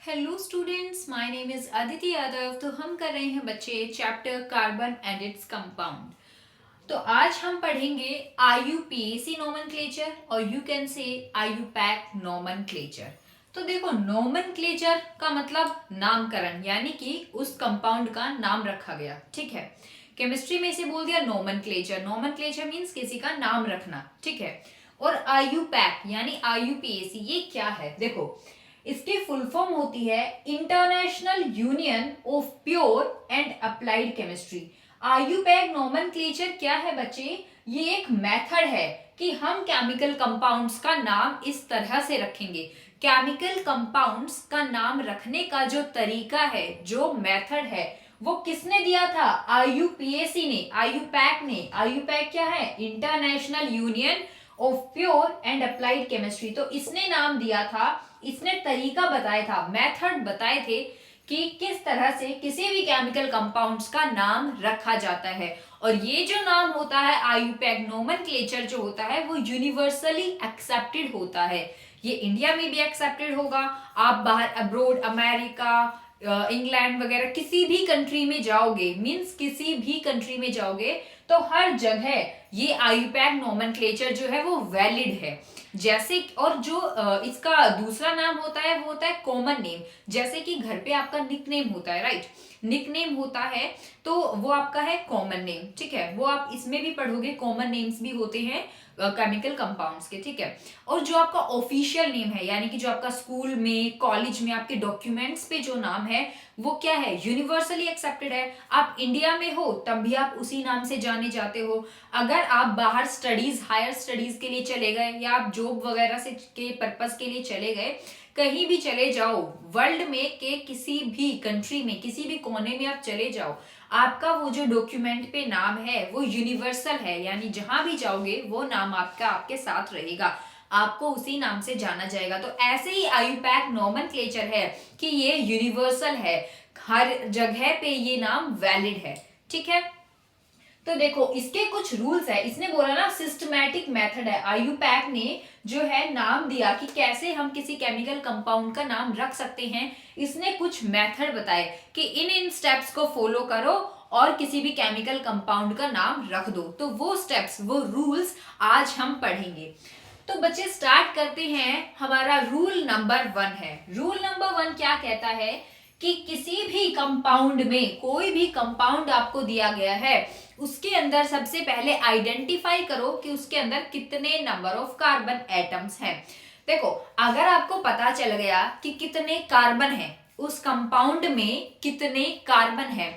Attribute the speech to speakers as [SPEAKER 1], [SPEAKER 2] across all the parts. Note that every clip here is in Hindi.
[SPEAKER 1] Hello students, my name is Aditi Yadav. तो हम कर रहे हैं बच्चे chapter carbon and its compound. तो आज हम पढ़ेंगे IUPAC नोमेनक्लेचर और you can say IUPAC nomenclature. तो देखो, नोमेनक्लेचर का मतलब नामकरण, यानी कि उस कंपाउंड का नाम रखा गया। ठीक है, केमिस्ट्री में इसे बोल दिया नोमेनक्लेचर। नोमेनक्लेचर मीन्स किसी का नाम रखना। ठीक है, और IUPAC यानी IUPAC ये क्या है? देखो, इसकी फुल फॉर्म होती है international union of pure and applied chemistry. IUPAC nomenclature क्या है बच्चे? ये एक मेथड है कि हम केमिकल कंपाउंड्स का नाम इस तरह से रखेंगे। केमिकल कंपाउंड्स का नाम रखने का जो तरीका है, जो मेथड है, वो किसने दिया था? IUPAC ने, IUPAC ने। IUPAC क्या है? International union of pure and applied chemistry. तो इसने नाम दिया था, इसने तरीका बताया था, मेथड बताए थे कि किस तरह से किसी भी केमिकल कंपाउंड्स का नाम रखा जाता है। और ये जो नाम होता है IUPAC नोमेनक्लेचर जो होता है वो यूनिवर्सली एक्सेप्टेड होता है। ये इंडिया में भी एक्सेप्टेड होगा। आप बाहर अब्रोड, अमेरिका, इंग्लैंड वगैरह किसी भी कंट्री में जाओगे, मींस किसी भी कंट्री में जाओगे तो हर जगह ये IUPAC नोमेनक्लेचर जो है वो वैलिड है। जैसे, और जो इसका दूसरा नाम होता है वो होता है कॉमन नेम। जैसे कि घर पे आपका निक नेम होता है, राइट? निक नेम होता है तो वो आपका है कॉमन नेम। ठीक है, वो आप इसमें भी पढ़ोगे, कॉमन नेम्स भी होते हैं केमिकल कंपाउंड्स के। ठीक है, और जो आपका ऑफिशियल नेम है, यानी कि जो आपका स्कूल में, कॉलेज में, आपके डॉक्यूमेंट्स पे जो नाम है वो क्या है? यूनिवर्सली एक्सेप्टेड है। आप इंडिया में हो तब भी आप उसी नाम से जाने जाते हो। अगर आप बाहर स्टडीज, हायर स्टडीज के लिए चले गए या आप जॉब वगैरह से के पर्पस के लिए चले गए, कहीं भी चले जाओ वर्ल्ड में के किसी भी कंट्री में, किसी भी कोने में आप चले जाओ, आपका वो जो डॉक्यूमेंट पे नाम है वो यूनिवर्सल है, यानी जहां भी जाओगे वो नाम आपका आपके साथ रहेगा, आपको उसी नाम से जाना जाएगा। तो ऐसे ही IUPAC नोमेनक्लेचर है कि ये यूनिवर्सल है, हर जगह पे ये नाम वैलिड है। ठीक है, तो देखो इसके कुछ रूल्स है। इसने बोला ना सिस्टमैटिक मेथड है। IUPAC ने जो है नाम दिया कि कैसे हम किसी केमिकल कंपाउंड का नाम रख सकते हैं। इसने कुछ मेथड बताए कि इन इन स्टेप्स को फॉलो करो और किसी भी केमिकल कंपाउंड का नाम रख दो। तो वो स्टेप्स, वो रूल्स आज हम पढ़ेंगे। तो बच्चे स्टार्ट करते हैं। हमारा रूल नंबर 1 है। रूल नंबर 1 क्या कहता है कि किसी भी कंपाउंड में, कोई भी कंपाउंड आपको दिया गया है, उसके अंदर सबसे पहले आइडेंटिफाई करो कि उसके अंदर कितने नंबर ऑफ कार्बन एटम्स हैं। देखो, अगर आपको पता चल गया कि कितने कार्बन हैं, उस कंपाउंड में कितने कार्बन हैं,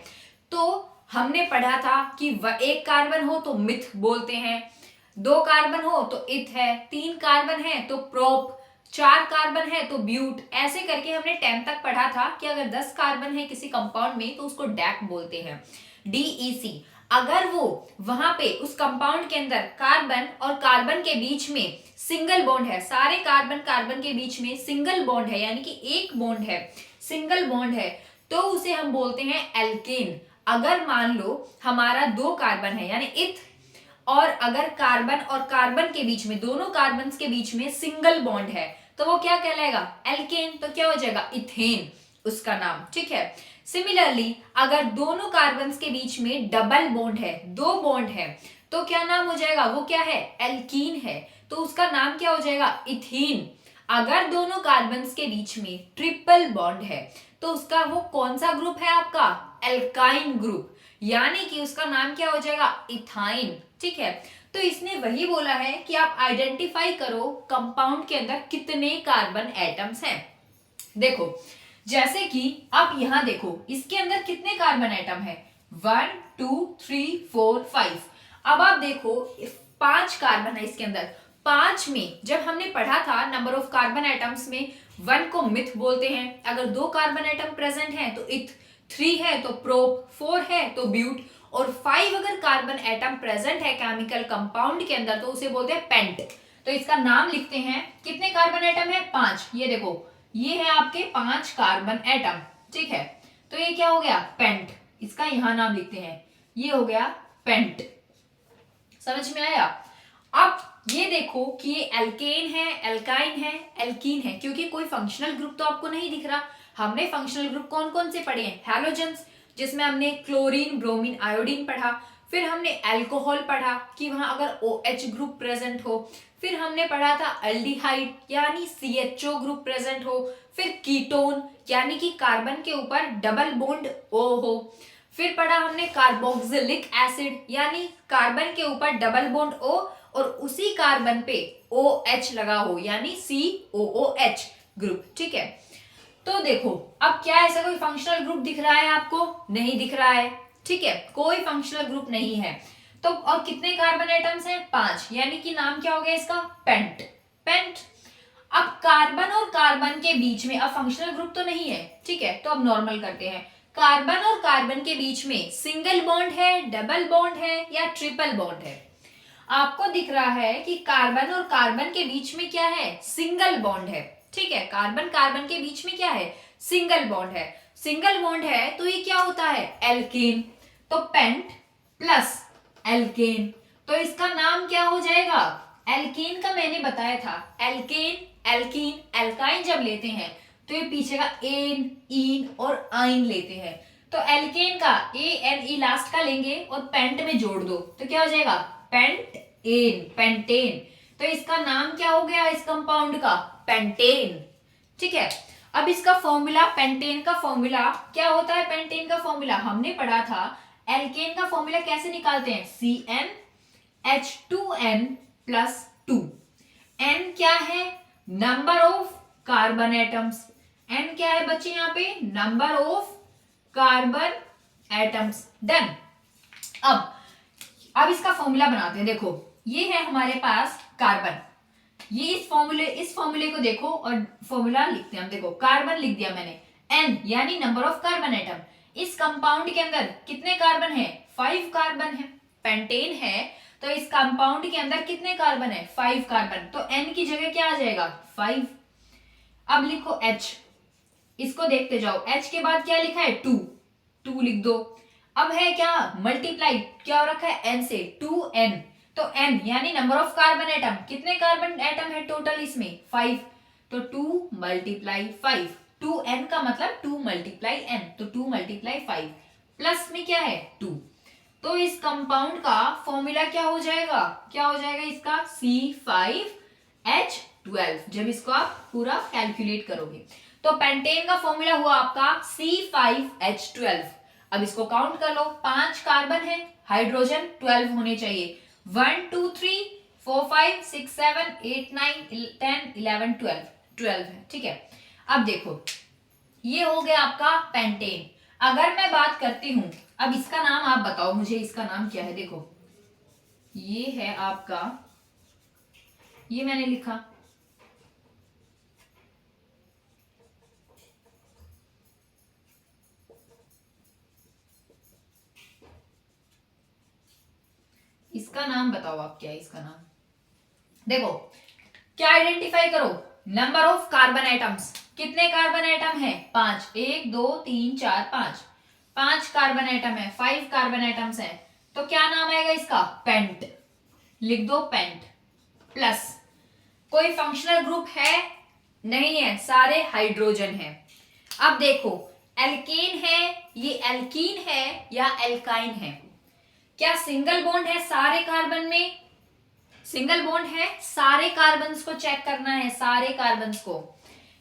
[SPEAKER 1] तो हमने पढ़ा था कि एक कार्बन हो तो मिथ बोलते हैं, 2 कार्बन हो तो इथ है, 3 कार्बन है तो प्रोप, 4 कार्बन है तो ब्यूट। ऐसे करके हमने 10 तक पढ़ा था कि अगर 10 कार्बन है किसी कंपाउंड में तो उसको डैक बोलते हैं, DEC। अगर वो वहां पे उस कंपाउंड के अंदर कार्बन और कार्बन के बीच में सिंगल बॉन्ड है, सारे कार्बन कार्बन के बीच में सिंगल बॉन्ड है, यानी कि एक बॉन्ड है, सिंगल बॉन्ड है, तो उसे हम बोलते हैं एल्केन। अगर मान लो हमारा 2 कार्बन है यानी इथ, और अगर कार्बन और कार्बन के बीच में, दोनों कार्बन के बीच में सिंगल बॉन्ड है, तो वो क्या कहलाएगा? एल्केन। तो क्या हो जाएगा? इथेन उसका नाम। ठीक है, सिमिलरली अगर दोनों कार्बन के बीच में डबल बॉन्ड है, 2 बॉन्ड है, तो क्या नाम हो जाएगा? वो क्या है? एल्कीन है। तो उसका नाम क्या हो जाएगा? इथीन। अगर दोनों कार्बन के बीच में ट्रिपल बॉन्ड है तो उसका वो कौन सा ग्रुप है? आपका एल्काइन ग्रुप, यानी कि उसका नाम क्या हो जाएगा? इथाइन। ठीक है, तो इसने वही बोला है कि आप आइडेंटिफाई करो कंपाउंड के अंदर कितने कार्बन एटम्स हैं। देखो, जैसे कि आप यहां देखो, इसके अंदर कितने कार्बन एटम है? 1 2 3 4 5। अब आप देखो 5 कार्बन है इसके अंदर। 5 में जब हमने पढ़ा था नंबर ऑफ कार्बन एटम्स में, 1 को मिथ बोलते हैं, अगर 2 कार्बन एटम प्रेजेंट है तो इथ, 3 है तो प्रोप, 4 है तो ब्यूट, और 5 अगर कार्बन एटम प्रेजेंट है केमिकल कंपाउंड के अंदर तो उसे बोलते हैं पेंट। तो इसका नाम लिखते हैं। कितने कार्बन एटम है? 5। ये देखो, ये है आपके 5 कार्बन एटम। ठीक है, तो ये क्या हो गया? पेंट। इसका यहां नाम लिखते हैं, ये हो गया पेंट। समझ में आया? अब ये देखो कि ये एल्केन है, एल्काइन है, एल्कीन है, क्योंकि कोई फंक्शनल ग्रुप तो आपको नहीं दिख रहा। हमने फंक्शनल ग्रुप कौन कौन से पढ़े हैं? हैलोजेंस, जिसमें हमने क्लोरीन, ब्रोमीन, आयोडीन पढ़ा। फिर हमने अल्कोहल पढ़ा कि वहां अगर OH ग्रुप प्रेजेंट हो। फिर हमने पढ़ा था एल्डिहाइड यानी CHO ग्रुप प्रेजेंट हो। फिर कीटोन यानी कि कार्बन के ऊपर डबल बॉन्ड O हो। फिर पढ़ा हमने कार्बोक्सिलिक एसिड यानी कार्बन के ऊपर डबल बॉन्ड O और उसी कार्बन पे OH लगा हो यानी COOH ग्रुप। ठीक है, तो देखो अब क्या ऐसा कोई फंक्शनल ग्रुप दिख रहा है आपको? नहीं दिख रहा है। ठीक है, कोई फंक्शनल ग्रुप नहीं है। तो और कितने कार्बन एटम्स हैं? 5, यानी कि नाम क्या हो गया इसका? पेंट। पेंट। अब कार्बन और कार्बन के बीच में अब फंक्शनल ग्रुप तो नहीं है, ठीक है, तो अब नॉर्मल करते हैं। कार्बन और कार्बन के बीच में सिंगल बॉन्ड है, डबल बॉन्ड है या ट्रिपल बॉन्ड है? आपको दिख रहा है कि कार्बन और कार्बन के बीच में क्या है? सिंगल बॉन्ड है। ठीक है, कार्बन कार्बन के बीच में क्या है? सिंगल बॉन्ड है। सिंगल बॉन्ड है तो ये क्या होता है? एल्केन। तो पेंट प्लस एल्केन, तो इसका नाम क्या हो जाएगा? एल्केन का मैंने बताया था, एल्केन, एल्कीन, एल्काइन जब लेते हैं तो ये पीछे का एन, ईन और आइन लेते हैं। तो एल्केन का ANE लास्ट का लेंगे और पेंट में जोड़ दो तो क्या हो जाएगा? Pentane, pentane. तो इसका नाम क्या हो गया इस कंपाउंड का? पेंटेन। ठीक है, अब इसका फॉर्मूला, पेंटेन का फॉर्मूला क्या होता है? पेंटेन का फॉर्मूला हमने पढ़ा था, एल्केन का फॉर्मूला कैसे निकालते हैं? CnH2n plus 2। N क्या है? Number of carbon atoms. N क्या है बच्चे यहाँ पे? Number of carbon atoms. Done. अब इसका फॉर्मूला बनाते हैं। देखो ये है हमारे पास कार्बन, ये इस फॉर्मूले को देखो और फॉर्मूला लिखते हैं हम। देखो कार्बन लिख दिया मैंने, N यानी नंबर ऑफ कार्बन एटम। इस कंपाउंड के अंदर कितने कार्बन है? 5 कार्बन है। पेंटेन है तो इस कंपाउंड के अंदर कितने कार्बन है? 5 कार्बन। तो N की जगह क्या आ जाएगा? 5। अब लिखो H, इसको देखते जाओ। H के बाद क्या लिखा है? 2, 2 लिख दो। अब है क्या? मल्टीप्लाई क्या हो रखा है? N से, 2N। तो N यानी नंबर ऑफ कार्बन एटम, कितने कार्बन एटम है टोटल इसमें? 5। तो 2 मल्टीप्लाई 5, 2N का मतलब 2 मल्टीप्लाई N, तो 2 मल्टीप्लाई 5 प्लस में क्या है? 2। तो इस कंपाउंड का फॉर्मूला क्या हो जाएगा? क्या हो जाएगा इसका? C5H12, जब इसको आप पूरा कैलकुलेट करोगे। तो पेंटेन का फॉर्मूला हुआ आपका C5H12। अब इसको काउंट कर लो, 5 कार्बन है, हाइड्रोजन 12 होने चाहिए। 1 2 3 4 5 6 7 8 9 10 11 12 है। ठीक है, अब देखो ये हो गया आपका पेंटेन। अगर मैं बात करती हूं, अब इसका नाम आप बताओ मुझे, इसका नाम क्या है? देखो ये है आपका, ये मैंने लिखा, इसका नाम बताओ आप, क्या है इसका नाम? देखो क्या आइडेंटिफाई करो? Number of carbon atoms. कितने कार्बन एटम है? 5। 1 2 3 4 5, 5 कार्बन एटम है, 5 कार्बन एटम्स है। तो क्या नाम आएगा इसका? पेंट। लिख दो पेंट। प्लस कोई फंक्शनल ग्रुप है? नहीं है, सारे हाइड्रोजन है। अब देखो एल्केन है, ये एल्कीन है या एल्काइन है? क्या सिंगल बॉन्ड है सारे कार्बन में? सिंगल बॉन्ड है, सारे कार्बन्स को चेक करना है, सारे कार्बन्स को।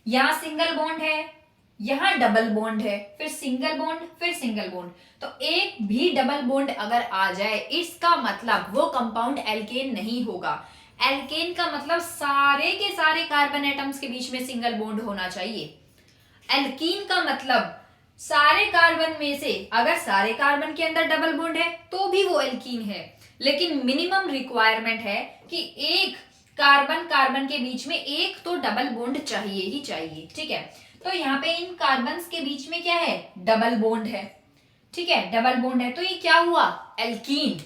[SPEAKER 1] यहां सिंगल बॉन्ड है, यहां डबल बॉन्ड है, फिर सिंगल बॉन्ड, फिर सिंगल बॉन्ड। तो एक भी डबल बॉन्ड अगर आ जाए इसका मतलब वो कंपाउंड एल्केन नहीं होगा। एल्केन का मतलब सारे के सारे कार्बन एटम्स के बीच में सिंगल बॉन्ड होना चाहिए। एल्कीन का मतलब सारे कार्बन में से अगर सारे कार्बन के अंदर डबल बॉन्ड है तो भी वो एल्कीन है, लेकिन मिनिमम रिक्वायरमेंट है कि एक कार्बन कार्बन के बीच में एक तो डबल बॉन्ड चाहिए ही चाहिए। ठीक है, तो यहाँ पे इन कार्बन्स के बीच में क्या है? डबल बॉन्ड है। ठीक है, डबल बॉन्ड है, तो ये क्या हुआ? एल्कीन।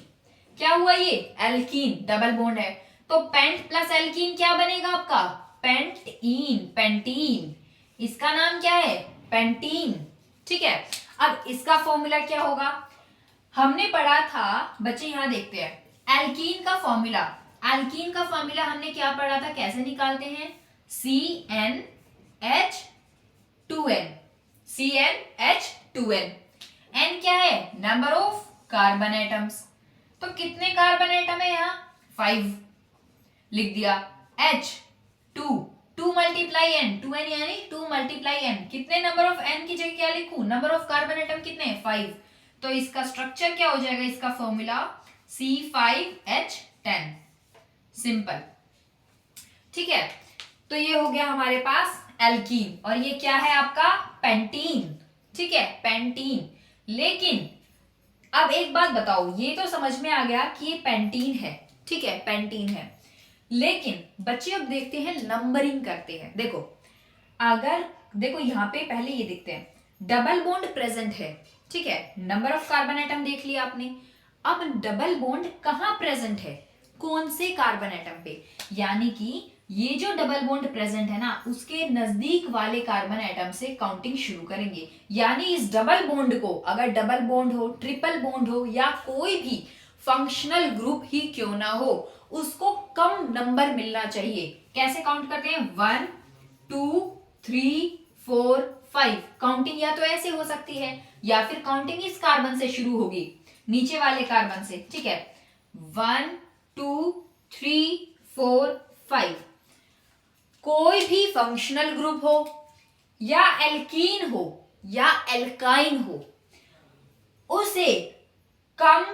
[SPEAKER 1] क्या हुआ? ये एल्कीन, डबल बॉन्ड है। तो पेंट प्लस एल्कीन क्या बनेगा आपका? Pentene, pentene. इसका नाम क्या है? पेंटीन। ठीक है, अब इसका फॉर्मूला क्या होगा? हमने पढ़ा था बच्चे, यहां देखते हैं एल्कीन का फॉर्मूला। एल्कीन का फॉर्मूला हमने क्या पढ़ा था, कैसे निकालते हैं? CnH2n। CnH2n। n क्या है? Number of carbon atoms. तो कितने कार्बन एटम है यहाँ? 5 लिख दिया। H 2 मल्टीप्लाई n, 2n यानी 2 मल्टीप्लाई n। कितने नंबर ऑफ n की जगह क्या लिखूं? नंबर ऑफ कार्बन एटम कितने हैं? 5। तो इसका स्ट्रक्चर क्या हो जाएगा? इसका फॉर्मूला C5H10। सिंपल, ठीक है। तो ये हो गया हमारे पास एल्कीन, और ये क्या है आपका? पेंटीन, ठीक है, पेंटीन। लेकिन अब एक बात बताओ, ये तो समझ में आ गया कि ये पेंटीन है, ठीक है, पेंटीन है। लेकिन बच्चे अब देखते हैं, नंबरिंग करते हैं। देखो, अगर देखो यहाँ पे पहले ये देखते हैं, डबल बॉन्ड प्रेजेंट है, ठीक है, नंबर ऑफ कार्बन एटम देख लिया आपने। अब डबल बॉन्ड कहाँ प्रेजेंट है? कौन से कार्बन एटम पे? यानी कि ये जो डबल बॉन्ड प्रेजेंट है ना, उसके नजदीक वाले कार्बन एटम से काउंटिंग शुरू करेंगे। यानी इस डबल बॉन्ड को, अगर डबल बॉन्ड हो, ट्रिपल बॉन्ड हो, या कोई भी फंक्शनल ग्रुप ही क्यों ना हो, उसको कम नंबर मिलना चाहिए। कैसे काउंट करते हैं? 1 2 3 4 5। काउंटिंग या तो ऐसे हो सकती है, या फिर काउंटिंग इस कार्बन से शुरू होगी, नीचे वाले कार्बन से, ठीक है। 1 2 3 4 5। कोई भी फंक्शनल ग्रुप हो, या एल्कीन हो, या एल्काइन हो, उसे कम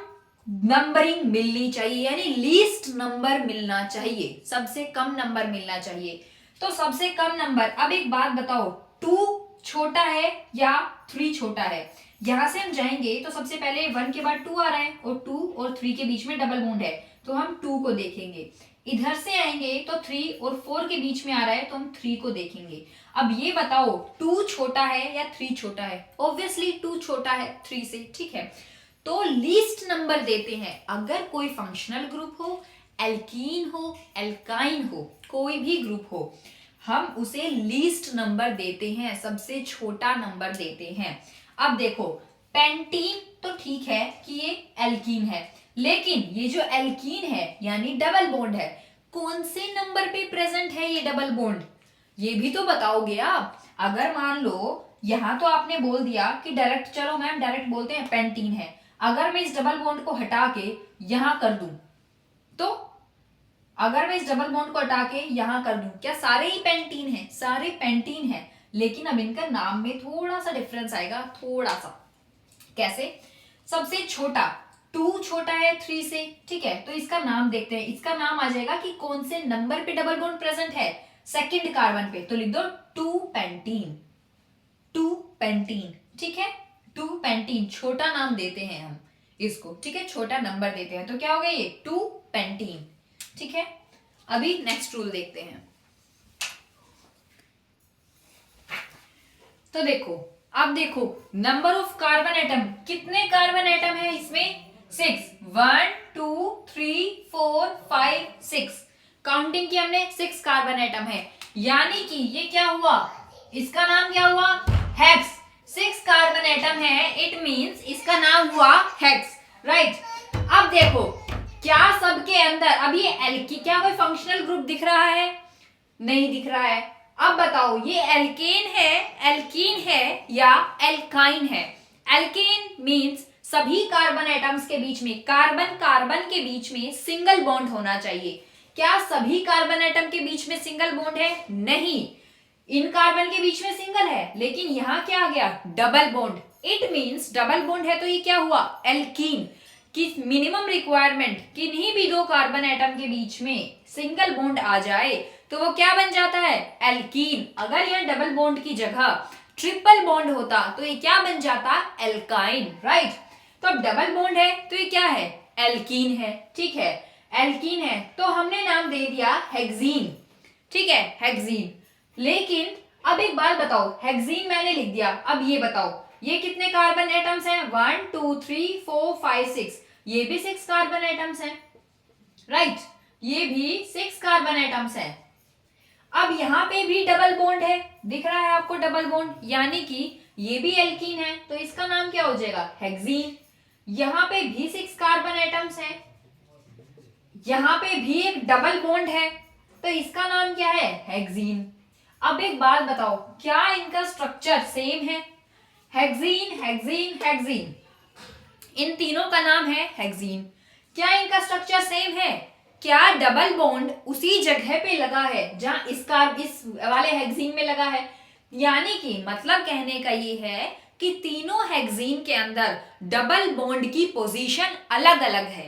[SPEAKER 1] नंबरिंग मिलनी चाहिए, यानी लीस्ट नंबर मिलना चाहिए, सबसे कम नंबर मिलना चाहिए। तो सबसे कम नंबर, अब एक बात बताओ, 2 छोटा है या 3 छोटा है? यहां से हम जाएंगे तो सबसे पहले 1 के बाद 2 आ रहा है, और 2 और 3 के बीच में डबल बॉन्ड है, तो हम 2 को देखेंगे। इधर से आएंगे तो 3 और 4 के बीच में आ रहा है, तो हम 3 को देखेंगे। अब ये बताओ, 2 छोटा है या 3 छोटा है? ऑब्वियसली 2 छोटा है 3 से, ठीक है। तो लीस्ट नंबर देते हैं। अगर कोई फंक्शनल ग्रुप हो, एल्कीन हो, एल्काइन हो, कोई भी ग्रुप हो, हम उसे लीस्ट नंबर देते हैं, सबसे छोटा नंबर देते हैं। अब देखो, पेंटीन तो ठीक है कि ये एल्कीन है, लेकिन ये जो एल्कीन है यानी डबल बॉन्ड है, कौन से नंबर पे प्रेजेंट है ये डबल बॉन्ड? ये भी तो बताओगे आप। अगर मान लो यहां तो आपने बोल दिया कि डायरेक्ट, चलो मैम डायरेक्ट बोलते हैं पेंटीन है। अगर मैं इस डबल बॉन्ड को हटा के यहां कर दूं, तो अगर मैं इस डबल बॉन्ड को हटा के यहां कर दूं, क्या सारे ही पेंटीन है? सारे पेंटीन है, लेकिन अब इनका नाम में थोड़ा सा डिफरेंस आएगा, थोड़ा सा। कैसे? सबसे छोटा 2 छोटा है 3 से, ठीक है, तो इसका नाम देखते हैं। इसका नाम आ जाएगा कि कौन से नंबर पे डबल बॉन्ड प्रेजेंट है? सेकंड कार्बन पे, तो लिख दो 2 पेंटीन, 2 पेंटीन, ठीक है, 2 पेंटीन। छोटा नाम देते हैं हम इसको, ठीक है, छोटा नंबर देते हैं। तो क्या हो गया ये? 2 पेंटीन, ठीक है। अभी नेक्स्ट रूल देखते हैं। तो देखो, अब देखो, नंबर ऑफ कार्बन एटम, कितने कार्बन एटम है इसमें? 6। 1 2 3 4 5 6। काउंटिंग की हमने, 6 कार्बन एटम है, यानी कि ये क्या हुआ? इसका नाम क्या हुआ? हेक्स। 6 कार्बन एटम है, इट मींस इसका नाम हुआ हेक्स, राइट। अब देखो, क्या सबके अंदर, अब ये एल्की, क्या कोई फंक्शनल ग्रुप दिख रहा है? नहीं दिख रहा है। अब बताओ, ये एल्केन है, एल्कीन है, या एल्काइन है? एल्केन मींस सभी कार्बन एटम्स के बीच में, कार्बन कार्बन के बीच में सिंगल बॉन्ड होना चाहिए। क्या सभी कार्बन एटम के बीच में सिंगल बॉन्ड है? नहीं, इन कार्बन के बीच में सिंगल है, लेकिन यहां क्या आ गया? Double bond. It means double bond है, तो ये क्या हुआ? एल्कीन। कि मिनिमम रिक्वायरमेंट किन्हीं भी 2 कार्बन एटम के बीच में सिंगल बॉन्ड आ जाए तो वो क्या बन जाता है? एल्कीन। अगर यह डबल बॉन्ड की जगह ट्रिपल बॉन्ड होता तो ये क्या बन जाता? Alkyne, right. तो अब डबल बॉन्ड है तो ये क्या है? एल्कीन है, ठीक है, एल्कीन है, तो हमने नाम दे दिया हेक्सीन, ठीक है, हेक्सीन। लेकिन अब एक बात बताओ, हेक्सीन मैंने लिख दिया, अब ये बताओ, ये कितने कार्बन एटम्स हैं? 1 2 3 4 5 6। ये भी 6 कार्बन एटम्स हैं, राइट, ये भी 6 कार्बन एटम्स हैं। अब यहाँ पे भी डबल बॉन्ड है, दिख रहा है आपको डबल बॉन्ड, यानी कि ये भी एल्कीन है, तो इसका नाम क्या हो जाएगा? हेक्सीन। यहाँ पे भी 6 कार्बन एटम्स हैं, यहाँ पे भी एक डबल बॉन्ड है, तो इसका नाम क्या है? हेक्सीन। अब एक बात बताओ, क्या इनका स्ट्रक्चर सेम है? हेक्सीन, हेक्सीन, हेक्सीन, इन तीनों का नाम है हेक्सीन। क्या इनका स्ट्रक्चर सेम है? क्या डबल बॉन्ड उसी जगह पे लगा है जहां इस वाले हेक्सीन में लगा है? यानी कि मतलब कहने का ये है कि तीनों हेक्सीन के अंदर डबल बॉन्ड की पोजीशन अलग अलग है।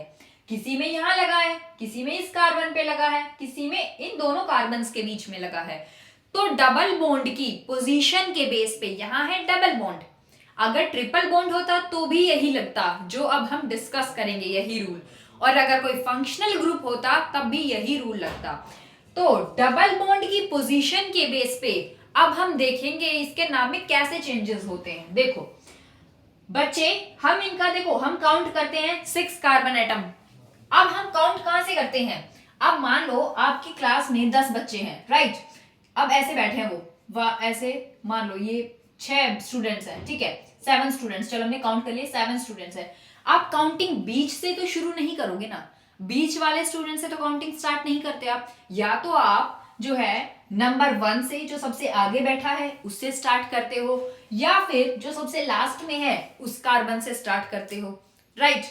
[SPEAKER 1] किसी में यहां लगा है, किसी में इस कार्बन पे लगा है, किसी में इन दोनों कार्बन के बीच में लगा है। तो डबल बॉन्ड की पोजीशन के बेस पे यहां है डबल बॉन्ड। अगर ट्रिपल बॉन्ड होता तो भी यही लगता, जो अब हम डिस्कस करेंगे यही रूल। और अगर कोई फंक्शनल ग्रुप होता तब भी यही रूल लगता। तो डबल बॉन्ड की पोजीशन के बेस पे अब हम देखेंगे इसके नाम में कैसे चेंजेस होते हैं। देखो बच्चे, हम इनका देखो हम काउंट करते हैं 6 कार्बन एटम। अब हम काउंट कहां से करते हैं? अब मान लो आपकी क्लास में 10 बच्चे हैं, राइट। अब ऐसे बैठे हैं वो ऐसे मान लो ये 6 स्टूडेंट्स हैं, ठीक है, 7 स्टूडेंट्स, चलो हमने काउंट कर लिए 7 स्टूडेंट्स है। आप काउंटिंग बीच से तो शुरू नहीं करोगे ना, बीच वाले स्टूडेंट से तो काउंटिंग स्टार्ट नहीं करते आप। या तो आप जो है नंबर 1 से, जो सबसे आगे बैठा है उससे स्टार्ट करते हो, या फिर जो सबसे लास्ट में है उस कार्बन से स्टार्ट करते हो, राइट।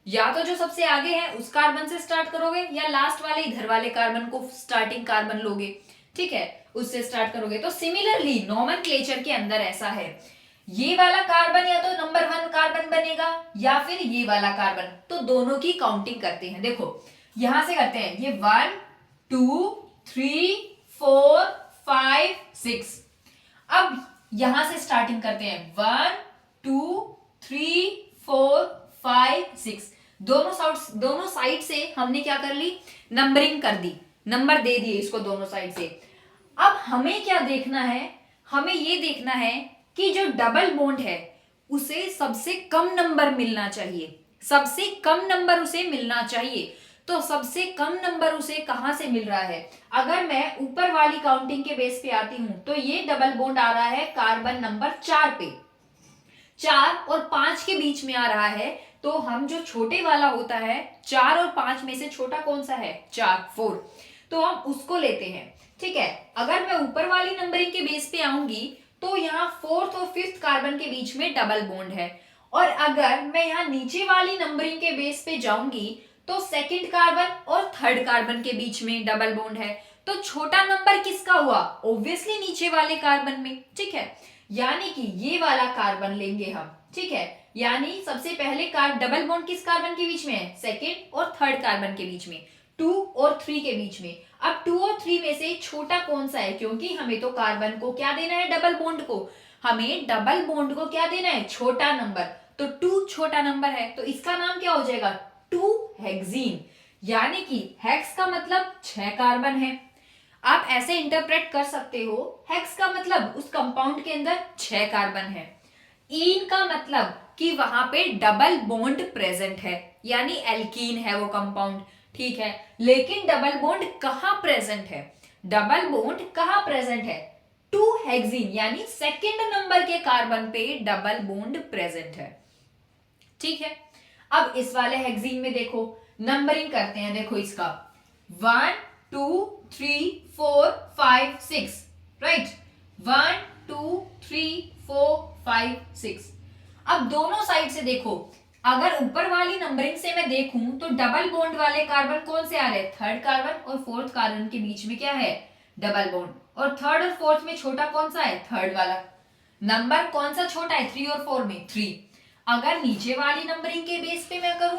[SPEAKER 1] या तो जो सबसे आगे है उस कार्बन से स्टार्ट करोगे, या लास्ट वाले इधर वाले कार्बन को स्टार्टिंग कार्बन लोगे, ठीक है, उससे स्टार्ट करोगे। तो सिमिलरली नोमेनक्लेचर के अंदर ऐसा है, ये वाला कार्बन या तो नंबर 1 कार्बन बनेगा या फिर ये वाला कार्बन, तो दोनों की काउंटिंग करते हैं। देखो यहां से करते हैं, ये 1 2 3 4 5 6। अब यहां से स्टार्टिंग करते हैं 1 2 3 4 5 6। दोनों साइड से हमने क्या कर ली, नंबरिंग कर दी, नंबर दे दिए इसको दोनों साइड से। अब हमें क्या देखना है, हमें ये देखना है कि जो डबल बॉन्ड है उसे सबसे कम नंबर मिलना चाहिए, सबसे कम नंबर उसे मिलना चाहिए। तो सबसे कम नंबर उसे कहां से मिल रहा है? अगर मैं ऊपर वाली काउंटिंग के बेस पे आती हूं तो ये डबल बॉन्ड आ रहा है कार्बन नंबर 4 पे, 4 और 5 के बीच में आ रहा है। तो हम जो छोटे वाला होता है 4 और 5 में से छोटा कौन सा है? 4 4, तो हम उसको लेते हैं, ठीक है। अगर मैं ऊपर वाली नंबरिंग के बेस पे आऊंगी तो यहाँ 4th और 5th कार्बन के बीच में डबल बॉन्ड है। और अगर मैं यहाँ नीचे वाली नंबरिंग के बेस पे जाऊंगी तो 2nd कार्बन और 3rd कार्बन के बीच में डबल बॉन्ड है। तो छोटा नंबर किसका हुआ? ऑब्वियसली नीचे वाले कार्बन में, ठीक है। यानी कि ये वाला कार्बन लेंगे हम, ठीक है। यानी सबसे पहले डबल बॉन्ड किस कार्बन के बीच में है? 2nd और 3rd कार्बन के बीच में, 2 और 3 के बीच में। अब 2 और 3 में से छोटा कौन सा है? क्योंकि हमें तो कार्बन को क्या देना है, डबल बॉन्ड को, हमें डबल बॉन्ड को क्या देना है? छोटा नंबर। तो 2 छोटा नंबर है, तो इसका नाम क्या हो जाएगा? 2 हेक्सीन। यानी कि हेक्स का मतलब 6 कार्बन है। आप ऐसे इंटरप्रेट कर सकते हो, हेक्स का मतलब उस कंपाउंड के अंदर 6 कार्बन है। ईन का मतलब कि वहां पे डबल बॉन्ड प्रेजेंट है, यानी एल्कीन है वो कंपाउंड, ठीक है। लेकिन डबल बॉन्ड कहां प्रेजेंट है? डबल बॉन्ड कहां प्रेजेंट है? 2 हेक्सीन, यानी 2nd नंबर के कार्बन पे डबल बॉन्ड प्रेजेंट है, ठीक है। अब इस वाले हेक्सीन में देखो नंबरिंग करते हैं, देखो इसका 1 2 3 4 5 6, राइट, 1 2 3 4 5 6। अब दोनों साइड से देखो, अगर ऊपर वाली नंबरिंग से मैं देखूं तो डबल बॉन्ड वाले कार्बन कौन से आ रहे हैं? 3rd कार्बन और 4th कार्बन के बीच में क्या है? Double bond. और 3rd और 4th में छोटा कौन सा है? 3rd वाला। नंबर कौन सा छोटा है 3 और 4 में? 3। अगर नीचे वाली नंबरिंग के बेस पे मैं करूं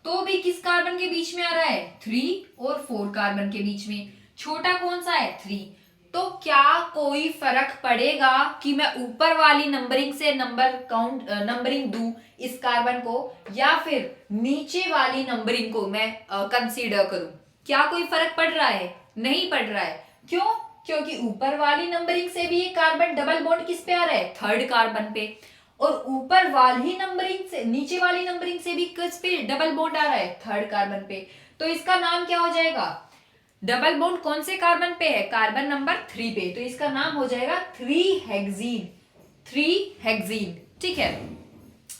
[SPEAKER 1] तो भी किस कार्बन के बीच में आ रहा है? 3 और 4 कार्बन के बीच में। छोटा कौन सा है? 3। तो क्या कोई फर्क पड़ेगा कि मैं ऊपर वाली नंबरिंग से नंबरिंग दूं इस कार्बन को, या फिर नीचे वाली नंबरिंग को मैं कंसीडर करूं? क्या कोई फर्क पड़ रहा है? नहीं पड़ रहा है। क्यों? क्योंकि ऊपर वाली नंबरिंग से भी ये कार्बन डबल बॉन्ड किस पे आ रहा है? 3rd कार्बन पे। और ऊपर वाली नंबरिंग से, नीचे वाली नंबरिंग से भी किस पे डबल बॉन्ड आ रहा है? 3rd कार्बन पे। तो इसका नाम क्या हो जाएगा? डबल बॉन्ड कौन से कार्बन पे है? कार्बन नंबर 3 पे। तो इसका नाम हो जाएगा 3 हेक्सीन, 3 हेक्सीन, ठीक है।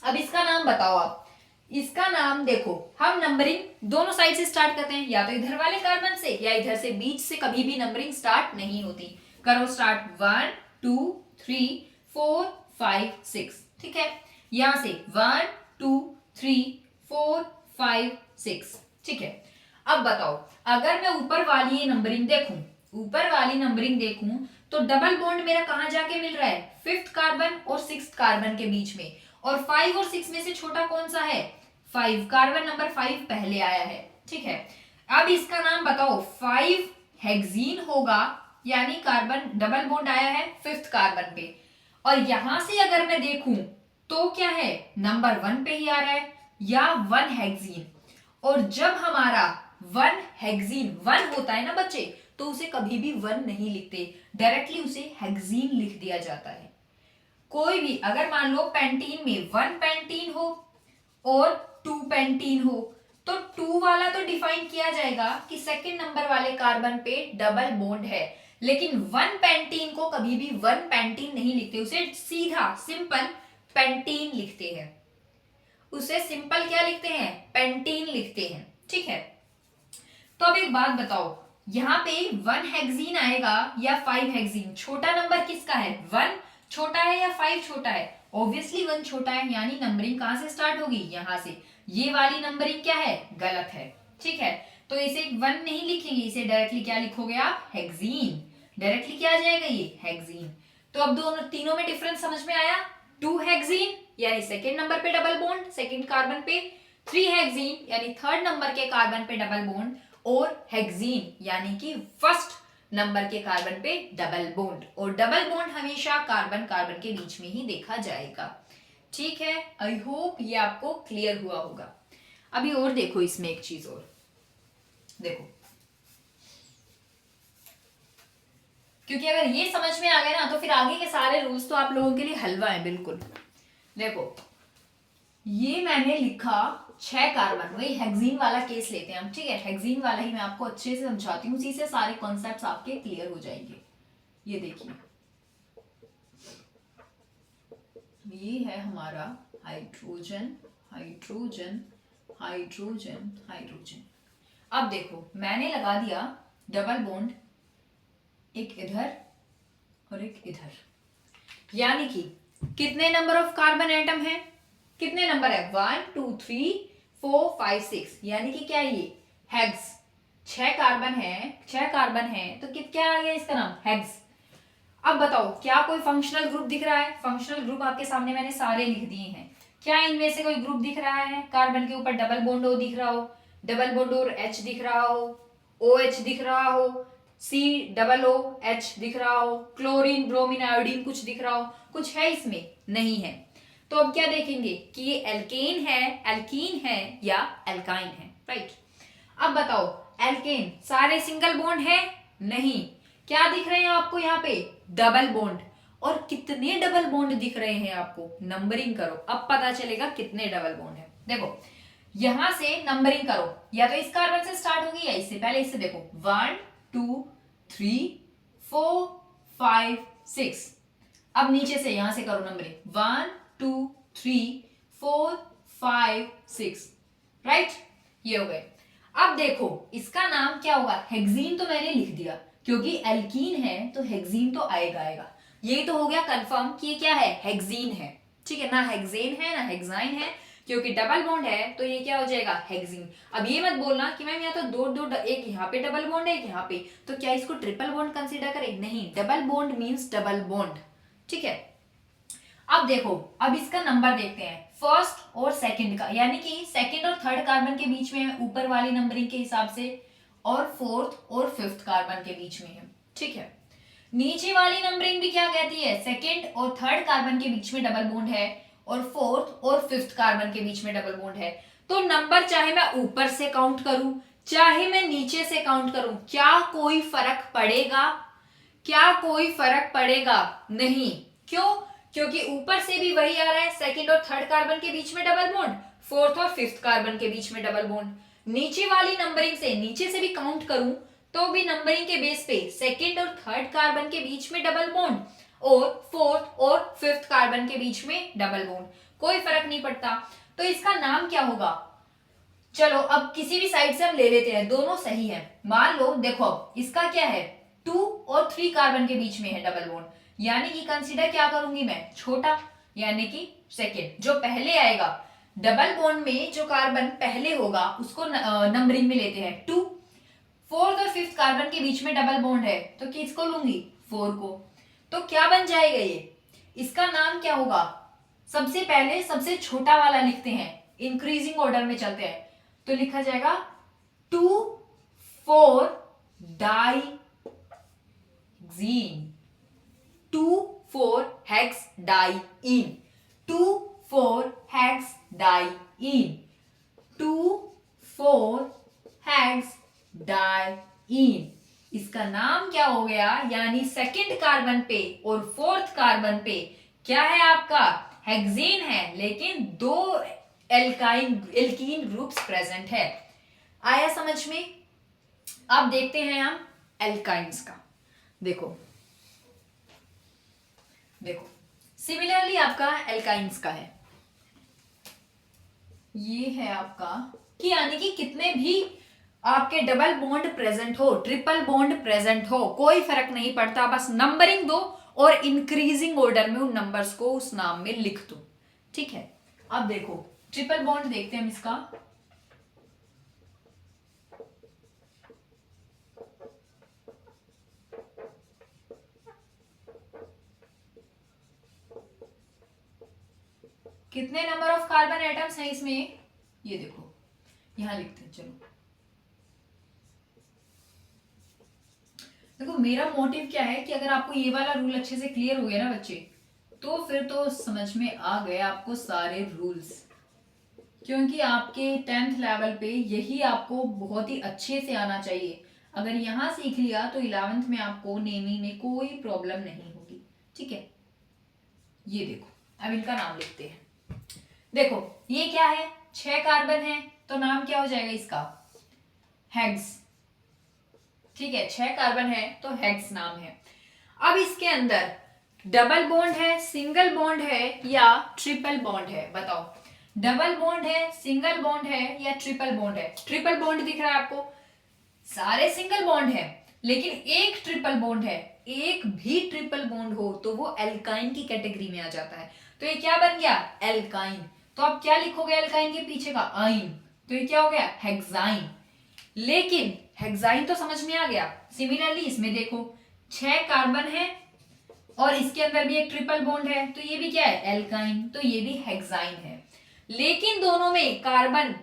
[SPEAKER 1] अब इसका नाम बताओ आप। इसका नाम देखो, हम नंबरिंग दोनों साइड से स्टार्ट करते हैं, या तो इधर वाले कार्बन से या इधर से, बीच से कभी भी नंबरिंग स्टार्ट नहीं होती। करो स्टार्ट 1 2 3 4 5 6, ठीक है, यहां से 1 2 3 4 5 6, ठीक है। अब बताओ, अगर मैं ऊपर वाली ये नंबरिंग देखूं, ऊपर वाली नंबरिंग देखूं, तो डबल बॉन्ड मेरा कहां जाके मिल रहा है, 5th कार्बन और 6th कार्बन के बीच में, और 5 और 6 में से छोटा कौन सा है, 5, कार्बन नंबर 5 पहले आया है, ठीक है। अब इसका नाम बताओ, 5 हेक्सीन होगा, यानी कार्बन डबल बॉन्ड आया है 5th कार्बन पे, और यहां से अगर मैं देखूं तो क्या है, नंबर 1 पे ही आ रहा है, या 1 हेक्सीन। और जब हमारा 1 हेक्सीन 1 होता है ना बच्चे, तो उसे कभी भी 1 नहीं लिखते, डायरेक्टली उसे हेक्सीन लिख दिया जाता है। कोई भी अगर मान लो पेंटीन में 1 पेंटीन हो और 2 पेंटीन हो, तो 2 वाला तो डिफाइन किया जाएगा कि सेकंड नंबर वाले कार्बन पे डबल बॉन्ड है, लेकिन 1 पेंटीन को कभी भी 1 पेंटीन नहीं लिखते, उसे सीधा सिंपल पेंटीन लिखते हैं, उसे सिंपल क्या लिखते हैं, पेंटीन लिखते हैं, ठीक है। तो अब एक बात बताओ, यहाँ पे 1 हेक्सीन आएगा या 5 हेक्सीन, छोटा नंबर किसका है, 1 छोटा है या 5 छोटा है, ऑब्वियसली 1 छोटा है, यानी नंबरिंग कहां से स्टार्ट होगी, यहां से। ये वाली नंबरिंग क्या है, गलत है, ठीक है। तो इसे 1 नहीं लिखेंगे, इसे डायरेक्टली क्या लिखोगे आप, हेक्सीन, डायरेक्टली क्या आ जाएगा ये, हेक्सीन। तो अब दोनों तीनों में डिफरेंस समझ में आया, 2 हेक्सीन यानी सेकेंड नंबर पे डबल बॉन्ड सेकेंड कार्बन पे, 3 हेक्सीन यानी थर्ड नंबर के कार्बन पे डबल बॉन्ड, और हेक्सीन यानी कि फर्स्ट नंबर के कार्बन पे डबल बॉन्ड, और डबल बॉन्ड हमेशा कार्बन कार्बन के बीच में ही देखा जाएगा, ठीक है। आई होप ये आपको क्लियर हुआ होगा। अभी और देखो, इसमें एक चीज और देखो, क्योंकि अगर ये समझ में आ गया ना, तो फिर आगे के सारे रूल्स तो आप लोगों के लिए हलवा है, बिल्कुल। देखो, ये मैंने लिखा 6 कार्बन, वही हेक्सीन वाला केस लेते हैं हम, ठीक है। हेक्सीन वाला ही मैं आपको अच्छे से समझाती हूँ, उसी से सारे कॉन्सेप्ट्स आपके क्लियर हो जाएंगे। ये देखिए, ये है हमारा हाइड्रोजन हाइड्रोजन हाइड्रोजन हाइड्रोजन। अब देखो, मैंने लगा दिया डबल बॉन्ड, एक इधर और एक इधर, यानी कि कितने नंबर ऑफ कार्बन एटम है, कितने नंबर है, 1 2 3 4 5 6, यानी कि क्या ये हेक्स, 6 कार्बन है, 6 कार्बन है, तो क्या आ गया इसका नाम, हेक्स। अब बताओ, क्या कोई फंक्शनल ग्रुप दिख रहा है, फंक्शनल ग्रुप आपके सामने मैंने सारे लिख दिए हैं, क्या इनमें से कोई ग्रुप दिख रहा है, कार्बन के ऊपर डबल बॉन्ड ओ दिख रहा हो, डबल बॉन्ड और एच दिख रहा हो, ओ एच दिख रहा हो, सी डबल ओ एच दिख रहा हो, क्लोरीन ब्रोमीन आयोडीन कुछ दिख रहा हो, कुछ है इसमें, नहीं है। तो अब क्या देखेंगे कि ये एल्केन है, एल्कीन है या एल्काइन है, राइट। अब बताओ, एल्केन सारे सिंगल बॉन्ड है, नहीं, क्या दिख रहे हैं आपको यहाँ पे, डबल बॉन्ड, और कितने डबल बॉन्ड दिख रहे हैं आपको, नंबरिंग करो, अब पता चलेगा कितने डबल बॉन्ड है। देखो, यहां से नंबरिंग करो, या तो इस कार्बन से स्टार्ट होगी या इससे, पहले इससे देखो, 1 2 3 4 5 6, अब नीचे से यहां से करो नंबरिंग, 1 2 3 4 5 6, राइट, ये हो गए। अब देखो, इसका नाम क्या होगा, हेक्सीन तो मैंने लिख दिया, क्योंकि एल्कीन है तो हेक्सीन तो आएगा, ये तो हो गया कंफर्म कि ये क्या है, हेक्सीन है, ठीक है ना, हेक्सेन है ना हेक्साइन है, क्योंकि डबल बॉन्ड है तो ये क्या हो जाएगा, हेक्सीन। अब ये मत बोलना कि मैम यहाँ तो दो एक यहाँ पे डबल बॉन्ड है, एक यहाँ पे, तो क्या इसको ट्रिपल बॉन्ड कंसीडर करें, नहीं, double bond means double bond, ठीक है। अब देखो, अब इसका नंबर देखते हैं, फर्स्ट और सेकंड का, यानी कि सेकंड और थर्ड कार्बन के बीच में है ऊपर वाली नंबरिंग के हिसाब से, और फोर्थ और फिफ्थ कार्बन के बीच में है, ठीक है। नीचे वाली नंबरिंग भी क्या कहती है, सेकंड और थर्ड कार्बन के बीच में डबल बॉन्ड है, और फोर्थ और फिफ्थ कार्बन के बीच में डबल बॉन्ड है। तो नंबर चाहे मैं ऊपर से काउंट करूं चाहे मैं नीचे से काउंट करूं, क्या कोई फर्क पड़ेगा, क्या कोई फर्क पड़ेगा, नहीं, क्यों, क्योंकि ऊपर से भी वही आ रहा है, सेकंड और थर्ड कार्बन के बीच में डबल बॉन्ड, फोर्थ और फिफ्थ कार्बन के बीच में डबल बॉन्ड। नीचे वाली नंबरिंग से, नीचे से भी काउंट करूं तो भी नंबरिंग के बेस पे सेकंड और थर्ड कार्बन के बीच में डबल बॉन्ड, और फोर्थ और फिफ्थ कार्बन के बीच में डबल बॉन्ड, कोई फर्क नहीं पड़ता। तो इसका नाम क्या होगा, चलो अब किसी भी साइड से हम ले लेते हैं, दोनों सही है। मान लो, देखो अब इसका क्या है, 2 और 3 कार्बन के बीच में है डबल बॉन्ड, यानी कि कंसीडर क्या करूंगी मैं, छोटा, यानी कि सेकेंड, जो पहले आएगा डबल बॉन्ड में जो कार्बन पहले होगा उसको नंबरिंग में लेते हैं 2। फोर्थ और फिफ्थ कार्बन के बीच में डबल बॉन्ड है तो किसको लूंगी 4 को। तो क्या बन जाएगा ये, इसका नाम क्या होगा, सबसे पहले सबसे छोटा वाला लिखते हैं, इंक्रीजिंग ऑर्डर में चलते हैं, तो लिखा जाएगा 2,4 Digene, 2,4 hex diene, 2,4 hex diene, 2,4 hex diene. इसका नाम क्या हो गया, यानी सेकंड कार्बन पे और फोर्थ कार्बन पे क्या है आपका हेक्सेन है, लेकिन 2 एल्कीन ग्रुप्स प्रेजेंट है। आया समझ में। अब देखते हैं हम एल्काइंस का। देखो सिमिलरली आपका एल्काइंस का है, ये है आपका कि यानी कि कितने भी आपके डबल बॉन्ड प्रेजेंट हो, ट्रिपल बॉन्ड प्रेजेंट हो, कोई फर्क नहीं पड़ता, बस नंबरिंग दो और इंक्रीजिंग ऑर्डर में उन नंबर्स को उस नाम में लिख दो, ठीक है। अब देखो ट्रिपल बॉन्ड देखते हैं हम इसका। कितने नंबर ऑफ कार्बन एटम्स हैं इसमें, ये देखो यहां लिखते हैं। चलो देखो मेरा मोटिव क्या है कि अगर आपको ये वाला रूल अच्छे से क्लियर हो गया ना बच्चे, तो फिर तो समझ में आ गए आपको सारे रूल्स, क्योंकि आपके 10th लेवल पे यही आपको बहुत ही अच्छे से आना चाहिए। अगर यहां सीख लिया तो 11th में आपको नेमिंग में कोई प्रॉब्लम नहीं होगी, ठीक है। ये देखो अब इनका नाम लिखते हैं। देखो ये क्या है, 6 कार्बन है तो नाम क्या हो जाएगा इसका, हेक्स, ठीक है। 6 कार्बन है तो हेक्स नाम है। अब इसके अंदर डबल बॉन्ड है, सिंगल बॉन्ड है या ट्रिपल बॉन्ड है, बताओ। डबल बॉन्ड है, सिंगल बॉन्ड है या ट्रिपल बॉन्ड है। ट्रिपल बॉन्ड दिख रहा है आपको, सारे सिंगल बॉन्ड है लेकिन एक ट्रिपल बॉन्ड है। एक भी ट्रिपल बॉन्ड हो तो वो एल्काइन की कैटेगरी में आ जाता है। तो ये क्या बन गया, एल्काइन। तो आप क्या लिखोगे एल्काइन के पीछे का, आइन, तो ये क्या हो गया, हेक्साइन। लेकिन हेक्साइन तो समझ में आ गया। सिमिलरली इसमें देखो 6 कार्बन है और इसके अंदर भी एक ट्रिपल बॉन्ड है, तो ये भी क्या है, एल्काइन, तो ये भी हेक्साइन है। लेकिन दोनों में कार्बन,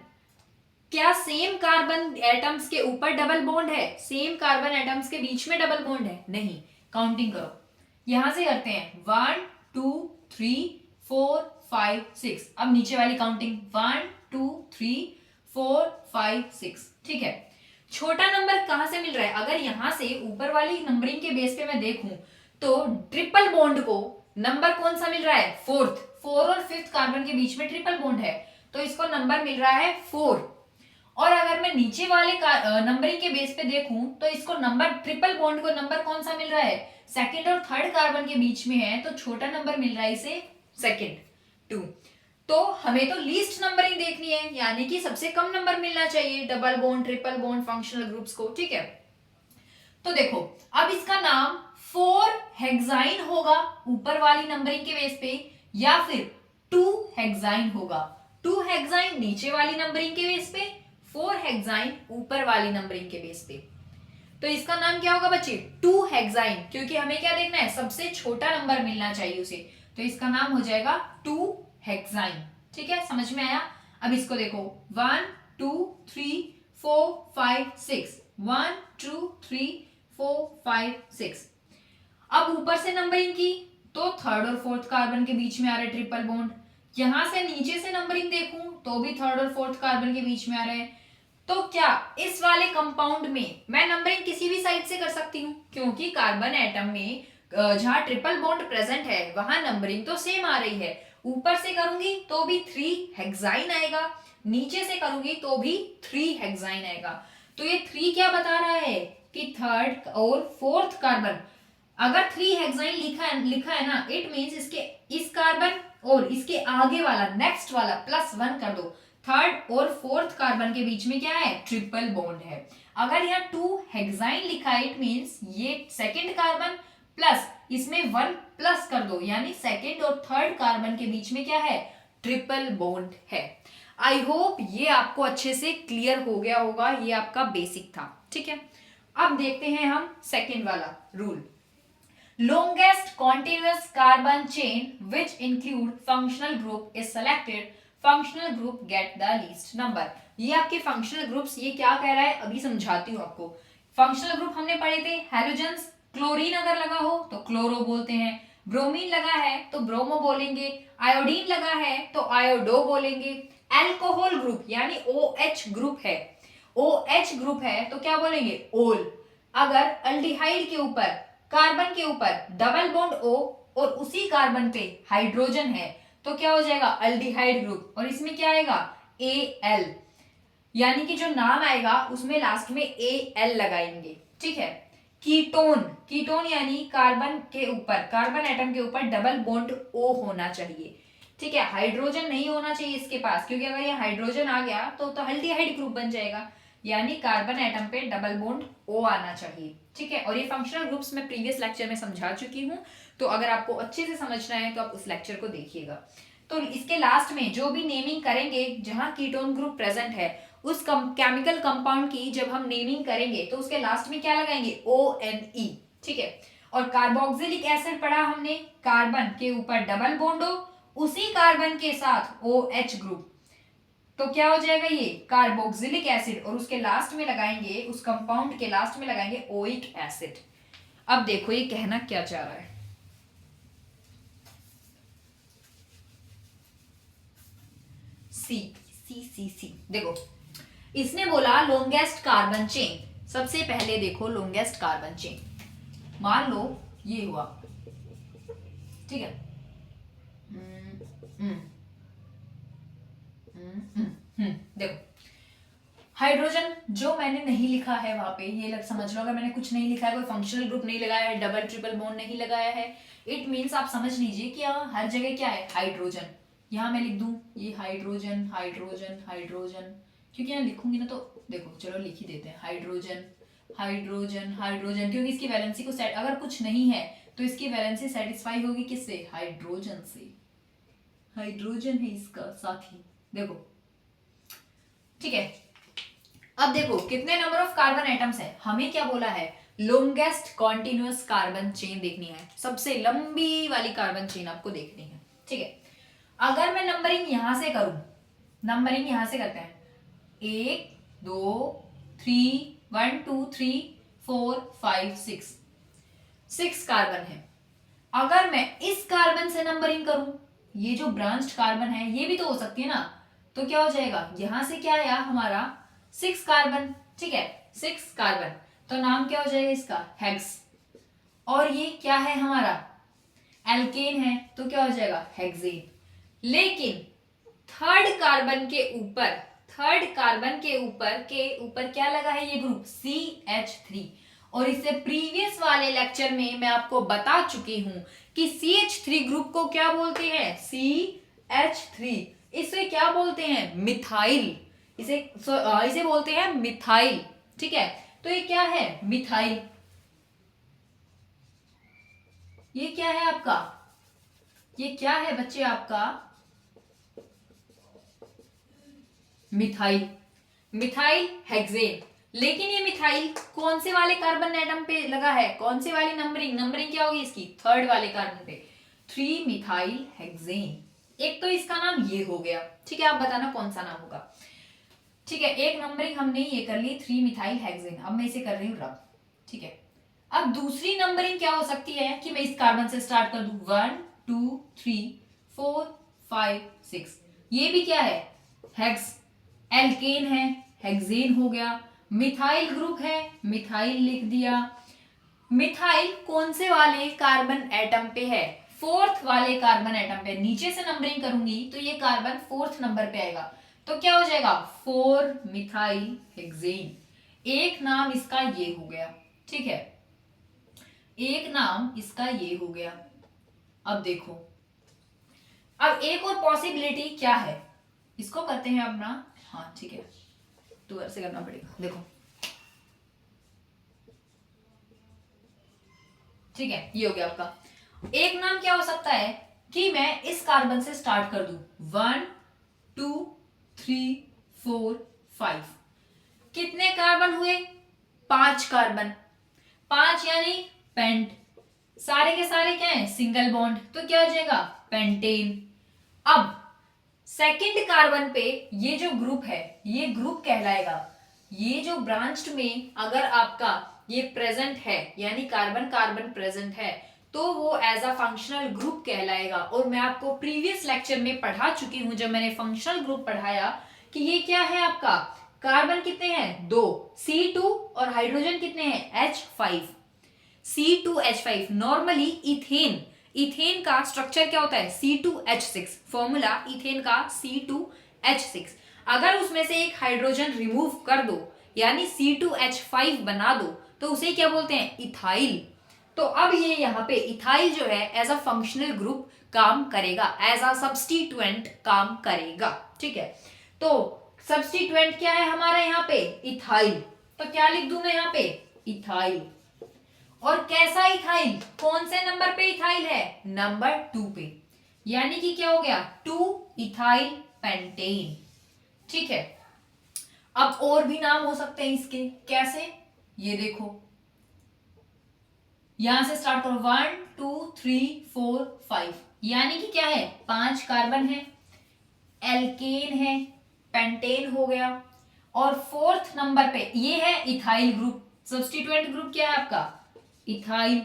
[SPEAKER 1] क्या सेम कार्बन एटम्स के ऊपर डबल बॉन्ड है, सेम कार्बन एटम्स के बीच में डबल बॉन्ड है, नहीं। काउंटिंग करो, यहां से करते हैं 1 2 3 4 5 6। अब नीचे वाली काउंटिंग 1 2 3 4 5 6, ठीक है। छोटा नंबर कहां से मिल रहा है, अगर यहां से ऊपर वाली नंबरिंग के बेस पे मैं देखूं तो ट्रिपल बॉन्ड को नंबर कौन सा मिल रहा है, 4th। 4 और 5th कार्बन के बीच में ट्रिपल बॉन्ड है तो इसको नंबर मिल रहा है 4। और अगर मैं नीचे वाले नंबरिंग के बेस पे देखूं तो इसको नंबर, ट्रिपल बॉन्ड को नंबर कौन सा मिल रहा है, 2nd और 3rd कार्बन के बीच में है तो छोटा नंबर मिल रहा है इसे 2nd 2। तो हमें तो लीस्ट नंबरिंग देखनी है, यानी कि सबसे कम नंबर मिलना चाहिए double bond, triple bond, functional groups को, ठीक है। तो देखो अब इसका नाम 4 हेक्साइन होगा ऊपर वाली नंबरिंग के बेस पे, या फिर 2 हेक्साइन होगा। 2 हेक्साइन नीचे वाली नंबरिंग के बेस पे, 4 हेक्साइन ऊपर वाली नंबरिंग के बेस पे। तो इसका नाम क्या होगा बच्चे, 2 हेक्साइन, क्योंकि हमें क्या देखना है, सबसे छोटा नंबर मिलना चाहिए उसे, तो इसका नाम हो जाएगा 2 हेक्साइन, ठीक है। समझ में आया। अब इसको देखो 1 2 3 4 5 6, 1 2 3 4 5 6। अब ऊपर से नंबरिंग की तो 3rd और 4th कार्बन के बीच में आ रहा है ट्रिपल बॉन्ड। यहां से नीचे से नंबरिंग देखूं तो भी 3rd और 4th कार्बन के बीच में आ रहा है। तो क्या इस वाले कंपाउंड में मैं नंबरिंग किसी भी साइड से कर सकती हूँ, क्योंकि कार्बन एटम में जहां ट्रिपल बॉन्ड प्रेजेंट है वहां नंबरिंग तो सेम आ रही है। ऊपर से करूंगी तो भी 3 हेक्साइन आएगा, नीचे से करूंगी तो भी 3 हेक्साइन आएगा। तो ये 3 क्या बता रहा है कि 3rd और 4th कार्बन, अगर 3 हेक्साइन लिखा है ना, इट मींस इसके इस कार्बन और इसके आगे वाला नेक्स्ट वाला +1 कर दो, 3rd और 4th कार्बन के बीच में क्या है, ट्रिपल बॉन्ड है। अगर यहाँ 2 हेक्साइन लिखा है इट मींस ये 2nd कार्बन प्लस इसमें 1 प्लस कर दो, यानी सेकेंड और थर्ड कार्बन के बीच में क्या है, ट्रिपल बॉन्ड है। आई होप ये आपको अच्छे से क्लियर हो गया होगा, ये आपका बेसिक था, ठीक है। अब देखते हैं हम सेकेंड वाला rule. Longest continuous carbon chain which include functional group is selected. Functional group get the least number. ये आपके फंक्शनल ग्रुप्स, ये क्या कह रहा है अभी समझाती हूँ आपको। फंक्शनल ग्रुप हमने पढ़े थे हैलोजेंस, क्लोरीन अगर लगा हो तो क्लोरो बोलते हैं, ब्रोमीन लगा है तो ब्रोमो बोलेंगे, आयोडीन लगा है तो आयोडो बोलेंगे। एल्कोहल ग्रुप यानी OH ग्रुप है, OH ग्रुप है तो क्या बोलेंगे, ओल। अगर अल्डिहाइड के ऊपर, कार्बन के ऊपर डबल बॉन्ड O और उसी कार्बन पे हाइड्रोजन है तो क्या हो जाएगा, अल्डिहाइड ग्रुप, और इसमें क्या आएगा, Al, यानी कि जो नाम आएगा उसमें लास्ट में Al लगाएंगे, ठीक है। कीटोन, कीटोन यानी कार्बन के ऊपर, कार्बन एटम के ऊपर डबल बॉन्ड O होना चाहिए, ठीक है। हाइड्रोजन नहीं होना चाहिए इसके पास, क्योंकि अगर ये हाइड्रोजन आ गया तो अल्डिहाइड ग्रुप बन जाएगा, यानी कार्बन एटम पे डबल बॉन्ड O आना चाहिए, ठीक है। और ये फंक्शनल ग्रुप्स मैं प्रीवियस लेक्चर में समझा चुकी हूँ, तो अगर आपको अच्छे से समझना है तो आप उस लेक्चर को देखिएगा। तो इसके लास्ट में जो भी नेमिंग करेंगे, जहां कीटोन ग्रुप प्रेजेंट है उस केमिकल कंपाउंड की जब हम नेमिंग करेंगे तो उसके लास्ट में क्या लगाएंगे, ONE, ठीक है। और कार्बोक्सिलिक एसिड पढ़ा हमने, कार्बन के ऊपर डबल बॉन्ड O, उसी कार्बन के साथ OH ग्रुप, तो क्या हो जाएगा, ये कार्बोक्सिलिक एसिड, और उसके लास्ट में लगाएंगे, उस कंपाउंड के लास्ट में लगाएंगे ओइक एसिड। अब देखो ये कहना क्या चाह रहा है, सी सी सी सी, देखो इसने बोला लॉन्गेस्ट कार्बन चेन। सबसे पहले देखो लॉन्गेस्ट कार्बन चेन, मान लो ये हुआ, ठीक है। देखो हाइड्रोजन जो मैंने नहीं लिखा है वहां पे, ये लग समझ लो, अगर मैंने कुछ नहीं लिखा है, कोई फंक्शनल ग्रुप नहीं लगाया है, डबल ट्रिपल बॉन्ड नहीं लगाया है, इट मींस आप समझ लीजिए कि यहाँ हर जगह क्या है, हाइड्रोजन। यहाँ मैं लिख दूं ये हाइड्रोजन हाइड्रोजन हाइड्रोजन, क्योंकि यहाँ लिखूंगी ना तो देखो, चलो लिख ही देते हैं, हाइड्रोजन हाइड्रोजन हाइड्रोजन, क्योंकि इसकी वैलेंसी को सेट, अगर कुछ नहीं है तो इसकी वैलेंसी सेटिस्फाई होगी किससे, हाइड्रोजन से, हाइड्रोजन है इसका साथी, देखो, ठीक है। अब देखो कितने नंबर ऑफ कार्बन एटम्स है, हमें क्या बोला है, लॉन्गेस्ट कॉन्टिन्यूअस कार्बन चेन देखनी है, सबसे लंबी वाली कार्बन चेन आपको देखनी है, ठीक है। अगर मैं नंबरिंग यहां से करूं, नंबरिंग यहां से करते हैं, 1 2 3 1 2 3 4 5 6, 6 कार्बन है। अगर मैं इस कार्बन से नंबरिंग करूं, ये जो ब्रांच्ड कार्बन है ये भी तो हो सकती है ना, तो क्या हो जाएगा, यहां से क्या आया हमारा 6 कार्बन, ठीक है, 6 कार्बन, तो नाम क्या हो जाएगा इसका, हेक्स। और ये क्या है हमारा, एल्केन है, तो क्या हो जाएगा, हेक्सेन। लेकिन थर्ड कार्बन के ऊपर, थर्ड कार्बन के ऊपर क्या लगा है, ये ग्रुप CH3, और इससे प्रीवियस वाले लेक्चर में मैं आपको बता चुकी हूं कि CH3 ग्रुप को क्या बोलते हैं, CH3, इसे क्या बोलते हैं, मिथाइल, इसे बोलते हैं मिथाइल, ठीक है। तो ये क्या है, मिथाइल, ये क्या है आपका, ये क्या है बच्चे आपका, मिथाइल, मिथाइल हेक्सेन। लेकिन ये मिथाइल कौन से वाले कार्बन एटम पे लगा है, कौन से वाली नंबरिंग, नंबरिंग क्या होगी इसकी, थर्ड वाले कार्बन पे, 3 मिथाइल हेक्सेन। एक तो इसका नाम ये हो गया, ठीक है, आप बताना कौन सा नाम होगा, ठीक है। एक नंबरिंग हमने ये कर ली 3 मिथाइल हेक्सेन, अब मैं इसे कर रही हूँ रब, ठीक है। अब दूसरी नंबरिंग क्या हो सकती है कि मैं इस कार्बन से स्टार्ट कर दूं, 1 2 3 4 5 6, ये भी क्या है, हेक्स, एल्केन है, हेक्सेन हो गया, मिथाइल ग्रुप है, मिथाइल लिख दिया। मिथाइल कौन से वाले कार्बन एटम पे है, फोर्थ वाले कार्बन एटम पे, नीचे से नंबरिंग करूंगी तो ये कार्बन फोर्थ नंबर पे आएगा, तो क्या हो जाएगा, 4 मिथाइल हेक्सेन। एक नाम इसका ये हो गया, ठीक है, एक नाम इसका ये हो गया। अब देखो, अब एक और पॉसिबिलिटी क्या है, इसको करते हैं अपना, हाँ ठीक है, तो ऐसे करना पड़ेगा, देखो, ठीक है, ये हो गया आपका। एक नाम क्या हो सकता है कि मैं इस कार्बन से स्टार्ट कर दूं, 1 2 3 4 5, कितने कार्बन हुए, 5 कार्बन, 5 यानी पेंट, सारे के सारे क्या है, सिंगल बॉन्ड, तो क्या हो जाएगा, पेंटेन। अब सेकंड कार्बन पे ये जो ग्रुप है, ये ग्रुप कहलाएगा, ये जो ब्रांच्ड में अगर आपका ये प्रेजेंट है, यानी कार्बन कार्बन प्रेजेंट है, तो वो एज अ फंक्शनल ग्रुप कहलाएगा। और मैं आपको प्रीवियस लेक्चर में पढ़ा चुकी हूं, जब मैंने फंक्शनल ग्रुप पढ़ाया, कि ये क्या है आपका, कार्बन कितने हैं, 2, C2, और हाइड्रोजन कितने हैं, H5, C2H5। Normally ethane, ethane का स्ट्रक्चर क्या होता है, C2H6, फॉर्मूला इथेन का C2H6। अगर उसमें से एक हाइड्रोजन रिमूव कर दो, यानी C2H5 बना दो, तो उसे क्या बोलते हैं, इथाइल। तो अब ये यहाँ पे इथाइल जो है एज अ फंक्शनल ग्रुप काम करेगा, एज अ सब्स्टिट्यूएंट काम करेगा। ठीक है, तो सब्स्टिट्यूएंट क्या है हमारा यहाँ पे, इथाइल। तो क्या लिख दूं मैं यहाँ पे, इथाइल। और कैसा इथाइल, कौन से नंबर पे इथाइल है, नंबर 2 पे, यानी कि क्या हो गया, 2 इथाइल पेंटेन। ठीक है, अब और भी नाम हो सकते हैं इसके, कैसे, ये देखो, यहां से स्टार्ट करो, 1 2 3 4 5, यानी कि क्या है, 5 कार्बन है, एल्केन है, पेंटेन हो गया, और फोर्थ नंबर पे ये है इथाइल ग्रुप। सब्स्टिट्यूएंट ग्रुप क्या है आपका, इथाइल।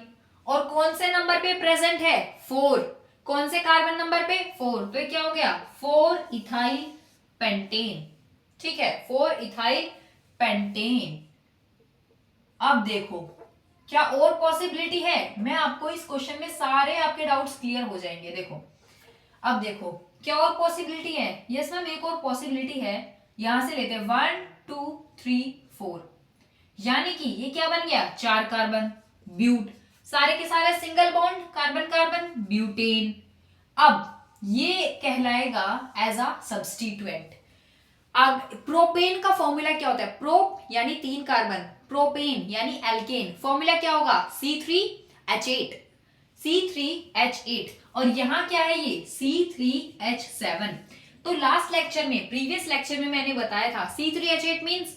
[SPEAKER 1] और कौन से नंबर पे प्रेजेंट है, 4, कौन से कार्बन नंबर पे, 4, तो ये क्या हो गया, 4 इथाइल पेंटेन। ठीक है, 4 इथाइल पेंटेन। अब देखो क्या और पॉसिबिलिटी है, मैं आपको इस क्वेश्चन में सारे आपके डाउट्स क्लियर हो जाएंगे। देखो, अब देखो क्या और पॉसिबिलिटी है, यस मैम एक और पॉसिबिलिटी है, यहां से लेते हैं 1 2 3 4, यानी कि ये क्या बन गया, 4 कार्बन, ब्यूट, सारे के सारे single bond, carbon carbon, butane. अब ये कहलाएगा एज अ सब्स्टिट्यूएंट। अब प्रोपेन का फॉर्मूला क्या होता है, प्रोप यानी 3 कार्बन, प्रोपेन यानी एल्केन, फॉर्मूला क्या होगा, C3H8, C3H8, और यहां क्या है ये, C3H7। तो लास्ट लेक्चर में, प्रीवियस लेक्चर में मैंने बताया था C3H8 मींस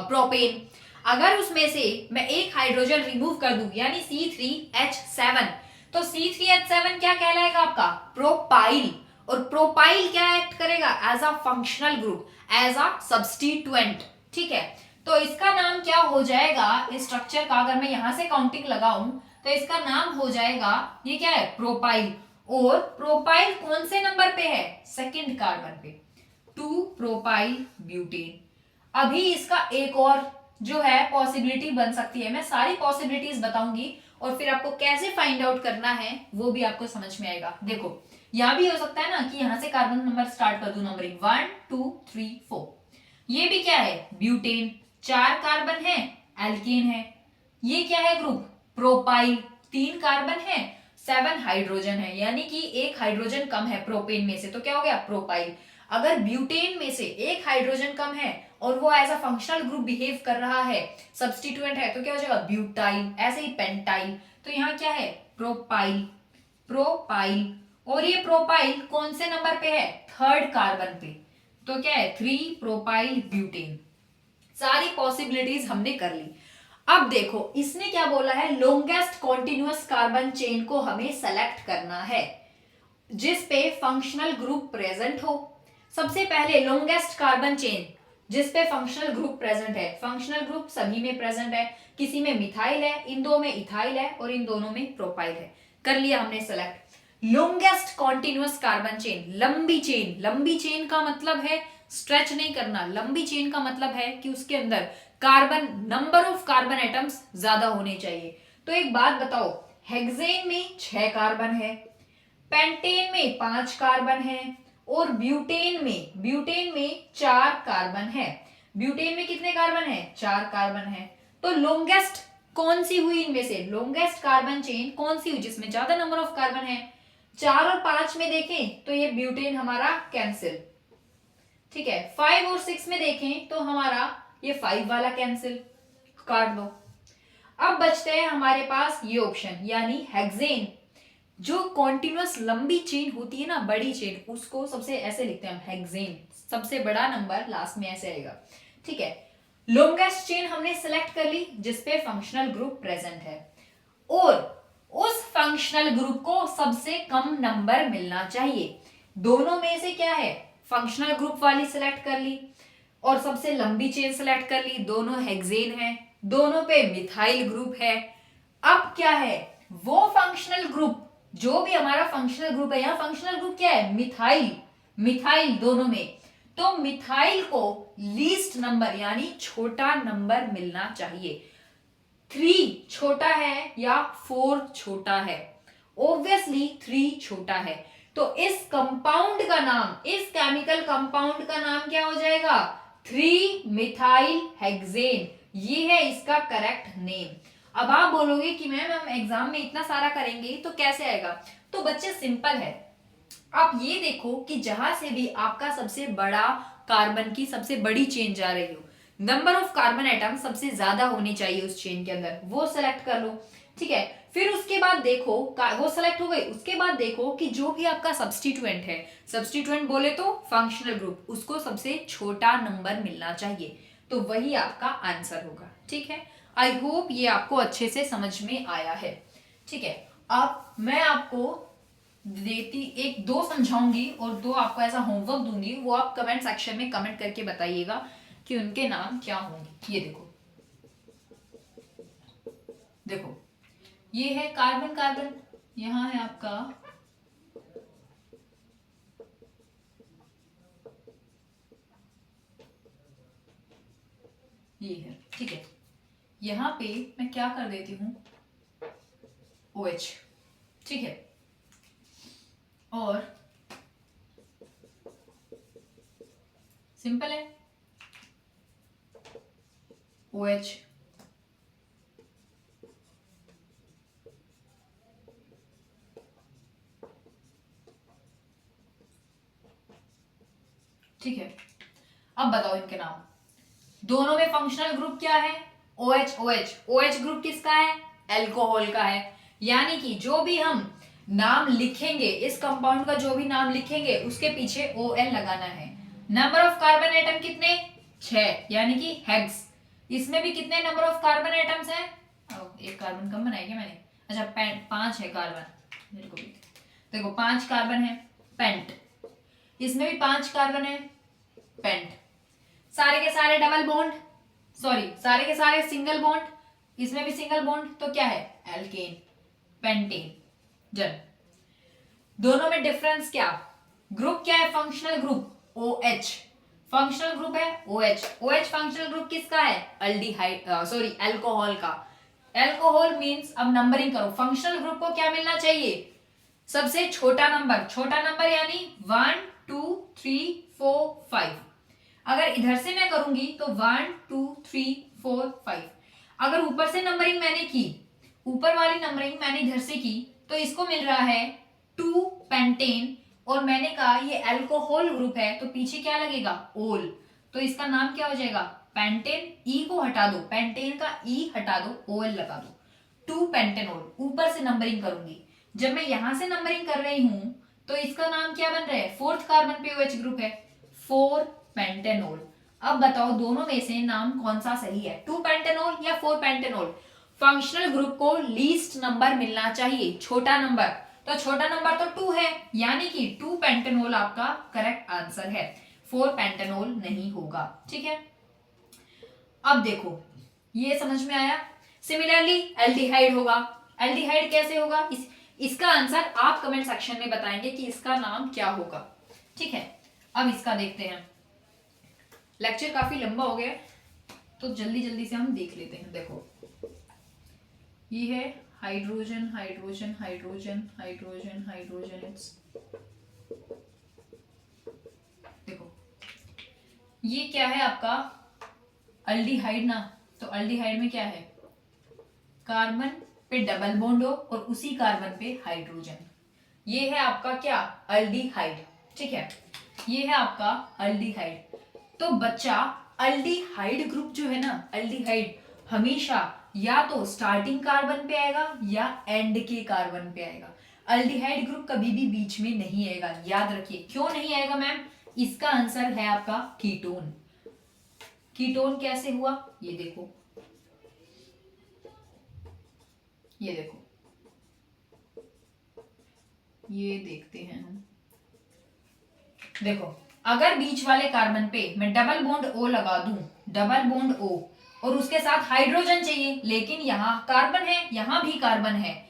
[SPEAKER 1] प्रोपेन। अगर उसमें से मैं एक हाइड्रोजन रिमूव कर दूं, यानी C3H7, तो C3H7 क्या कहलाएगा आपका, प्रोपाइल। और प्रोपाइल क्या एक्ट करेगा, as a functional group, as a substituent. ठीक है, तो इसका नाम क्या हो जाएगा, इस स्ट्रक्चर का अगर मैं यहां से काउंटिंग लगाऊं, तो इसका नाम हो जाएगा, ये क्या है, प्रोपाइल। और प्रोपाइल कौन से नंबर पे है, सेकंड कार्बन पे, 2 प्रोपाइल ब्यूटेन। अभी इसका एक और जो है पॉसिबिलिटी बन सकती है, मैं सारी पॉसिबिलिटीज बताऊंगी, और फिर आपको कैसे फाइंड आउट करना है वो भी आपको समझ में आएगा। देखो, यहां भी हो सकता है ना कि यहां से कार्बन नंबर स्टार्ट कर दू, नंबरिंग 1 2 3 4, ये भी क्या है, ब्यूटेन, 4 कार्बन है, एल्केन है। ये क्या है ग्रुप, प्रोपाइल, 3 कार्बन है, 7 हाइड्रोजन है, यानी कि एक हाइड्रोजन कम है प्रोपेन में से, तो क्या हो गया, प्रोपाइल। अगर ब्यूटेन में से एक हाइड्रोजन कम है और वो as a functional group behave कर रहा है, सब्स्टिट्यूएंट है, तो क्या हो जाएगा, ब्यूटाइल। ऐसे ही पेंटाइल, तो यहाँ क्या है, प्रोपाइल, प्रोपाइल। और ये प्रोपाइल कौन से नंबर पे है, थर्ड कार्बन पे, तो क्या है, 3 प्रोपाइल ब्यूटेन। सारी पॉसिबिलिटीज हमने कर ली। अब देखो इसने क्या बोला है, लॉन्गेस्ट कॉन्टिन्यूअस कार्बन चेन को हमें सेलेक्ट करना है जिस पे फंक्शनल ग्रुप प्रेजेंट हो। सबसे पहले लॉन्गेस्ट कार्बन चेन जिस पे फंक्शनल ग्रुप प्रेजेंट है, फंक्शनल ग्रुप सभी में प्रेजेंट है, किसी में मिथाइल है, इन दो में इथाइल है, और इन दोनों में प्रोपाइल है। कर लिया हमने select. Longest continuous carbon chain, लंबी चेन, लंबी चेन का मतलब है स्ट्रेच नहीं करना, लंबी चेन का मतलब है कि उसके अंदर carbon, number of carbon atoms ज्यादा होने चाहिए। तो एक बात बताओ, हेक्सेन में 6 कार्बन है, पेंटेन में 5 कार्बन है, और ब्यूटेन में 4 कार्बन है। ब्यूटेन में कितने कार्बन है, 4 कार्बन है। तो लॉन्गेस्ट कौन सी हुई इनमें से, लॉन्गेस्ट कार्बन चेन कौन सी हुई जिसमें ज्यादा नंबर ऑफ कार्बन है, 4 और 5 में देखें तो ये ब्यूटेन हमारा कैंसिल। ठीक है, 5 और 6 में देखें तो हमारा ये 5 वाला कैंसिल, काट दो। अब बचते हैं हमारे पास ये ऑप्शन यानी हेक्सेन। जो कॉन्टिन्यूअस लंबी चेन होती है ना, बड़ी चेन, उसको सबसे ऐसे लिखते हैं हम, हेक्सेन। सबसे बड़ा नंबर लास्ट में ऐसे आएगा, ठीक है। लॉन्गेस्ट चेन हमने सेलेक्ट कर ली जिसपे फंक्शनल ग्रुप प्रेजेंट है, और उस फंक्शनल ग्रुप को सबसे कम नंबर मिलना चाहिए। दोनों में से क्या है, फंक्शनल ग्रुप वाली सिलेक्ट कर ली और सबसे लंबी चेन सेलेक्ट कर ली, दोनों हेक्सेन है, दोनों पे मिथाइल ग्रुप है। अब क्या है, वो फंक्शनल ग्रुप, जो भी हमारा फंक्शनल ग्रुप है, यहां फंक्शनल ग्रुप क्या है, मिथाइल, मिथाइल दोनों में, तो मिथाइल को लीस्ट नंबर यानी छोटा नंबर मिलना चाहिए। 3 छोटा है या 4 छोटा है, ऑब्वियसली 3 छोटा है। तो इस कंपाउंड का नाम, इस केमिकल कंपाउंड का नाम क्या हो जाएगा, 3 मिथाइल हेक्सेन। ये है इसका करेक्ट नेम। अब आप बोलोगे कि मैम हम एग्जाम में इतना सारा करेंगे तो कैसे आएगा, तो बच्चे सिंपल है। आप ये देखो कि जहां से भी आपका सबसे बड़ा कार्बन की सबसे बड़ी चेन जा रही हो, नंबर ऑफ कार्बन एटम सबसे ज्यादा होने चाहिए उस चेन के अंदर, वो सेलेक्ट कर लो, ठीक है। फिर उसके बाद देखो, वो सेलेक्ट हो गई, उसके बाद देखो कि जो भी आपका सब्स्टिट्यूएंट है, सब्स्टिट्यूएंट बोले तो फंक्शनल ग्रुप, उसको सबसे छोटा नंबर मिलना चाहिए, तो वही आपका आंसर होगा, ठीक है। आई होप ये आपको अच्छे से समझ में आया है, ठीक है। अब मैं आपको देती एक दो समझाऊंगी और 2 आपको ऐसा होमवर्क दूंगी, वो आप कमेंट सेक्शन में कमेंट करके बताइएगा कि उनके नाम क्या होंगे। ये देखो, देखो ये है कार्बन, कार्बन यहां है आपका, ये है, ठीक है। यहां पे मैं क्या कर देती हूं, OH, ठीक है, और सिंपल है OH, ठीक है। अब बताओ इनके नाम, दोनों में फंक्शनल ग्रुप क्या है, OH, OH, OH ग्रुप किसका है, एल्कोहल का है। यानी कि जो भी हम नाम लिखेंगे, इस कंपाउंड का जो भी नाम लिखेंगे उसके पीछे OL लगाना है। नंबर ऑफ कार्बन एटम कितने, 6, यानी कि हेक्स। इसमें भी कितने नंबर ऑफ कार्बन एटम्स हैं, एक कार्बन कम बनाया क्या मैंने, अच्छा 5 है कार्बन, मेरे को भी देखो 5 कार्बन है, पेंट, इसमें भी 5 कार्बन है, पेंट। सारे के सारे डबल बॉन्ड, सॉरी सारे के सारे सिंगल बॉन्ड, इसमें भी सिंगल बॉन्ड, तो क्या है, एल्केन, पेंटेन। जन दोनों में डिफरेंस क्या, ग्रुप क्या है, functional group OH, functional group है OH, OH फंक्शनल ग्रुप किसका है, अल्डिहाइड, सॉरी अल्कोहल का। अल्कोहल मींस, अब नंबरिंग करो, फंक्शनल ग्रुप को क्या मिलना चाहिए, सबसे छोटा नंबर, छोटा नंबर यानी 1 2 3 4 5। अगर इधर से मैं करूंगी तो 1 2 3 4 5। अगर ऊपर से नंबरिंग मैंने की, ऊपर वाली नंबरिंग मैंने इधर से की, तो इसको मिल रहा है 2 पेंटेन, और मैंने कहा ये अल्कोहल ग्रुप है तो पीछे क्या लगेगा, ओल, तो इसका नाम क्या हो जाएगा, पेंटेन। ई को हटा दो, पेंटेन का ई हटा दो, ओल लगा दो, 2 पेंटेनोल। ऊपर से नंबरिंग करूंगी, जब मैं यहां से नंबरिंग कर रही हूं तो इसका नाम क्या बन रहा है, 4th कार्बन पे OH ग्रुप है, 4 पेंटेनोल। अब बताओ दोनों में से नाम कौन सा सही है, 2 पेंटेनोल या 4 पेंटेनोल। फंक्शनल ग्रुप को लीस्ट नंबर मिलना चाहिए, छोटा नंबर, तो छोटा नंबर तो 2 है, यानी कि 2 पेंटेनोल आपका करेक्ट आंसर है, 4 पेंटेनोल नहीं होगा, ठीक है। अब देखो ये समझ में आया। सिमिलरली एल्डिहाइड होगा, एल्डिहाइड कैसे होगा, इसका आंसर आप कमेंट सेक्शन में बताएंगे कि इसका नाम क्या होगा, ठीक है। अब इसका देखते हैं, लेक्चर काफी लंबा हो गया तो जल्दी जल्दी से हम देख लेते हैं। देखो ये है hydrogen, hydrogen, hydrogen, hydrogen, hydrogen, it's, देखो ये क्या है आपका, अल्डिहाइड ना, तो अल्डिहाइड में क्या है, कार्बन पे डबल बॉन्ड हो और उसी कार्बन पे हाइड्रोजन, ये है आपका क्या, अल्डिहाइड, ठीक है। ये है आपका अल्डिहाइड। तो बच्चा अल्डिहाइड ग्रुप जो है ना, अल्डिहाइड हमेशा या तो स्टार्टिंग कार्बन पे आएगा या एंड के कार्बन पे आएगा। अल्डिहाइड ग्रुप कभी भी बीच में नहीं आएगा, याद रखिए। क्यों नहीं आएगा मैम? इसका आंसर है आपका कीटोन। कीटोन कैसे हुआ ये देखो, ये देखो, ये देखते हैं हम। देखो, अगर बीच वाले कार्बन पे मैं डबल बॉन्ड O लगा दूं, डबल बॉन्ड O, और उसके साथ हाइड्रोजन चाहिए, लेकिन यहाँ कार्बन है, यहाँ भी कार्बन है,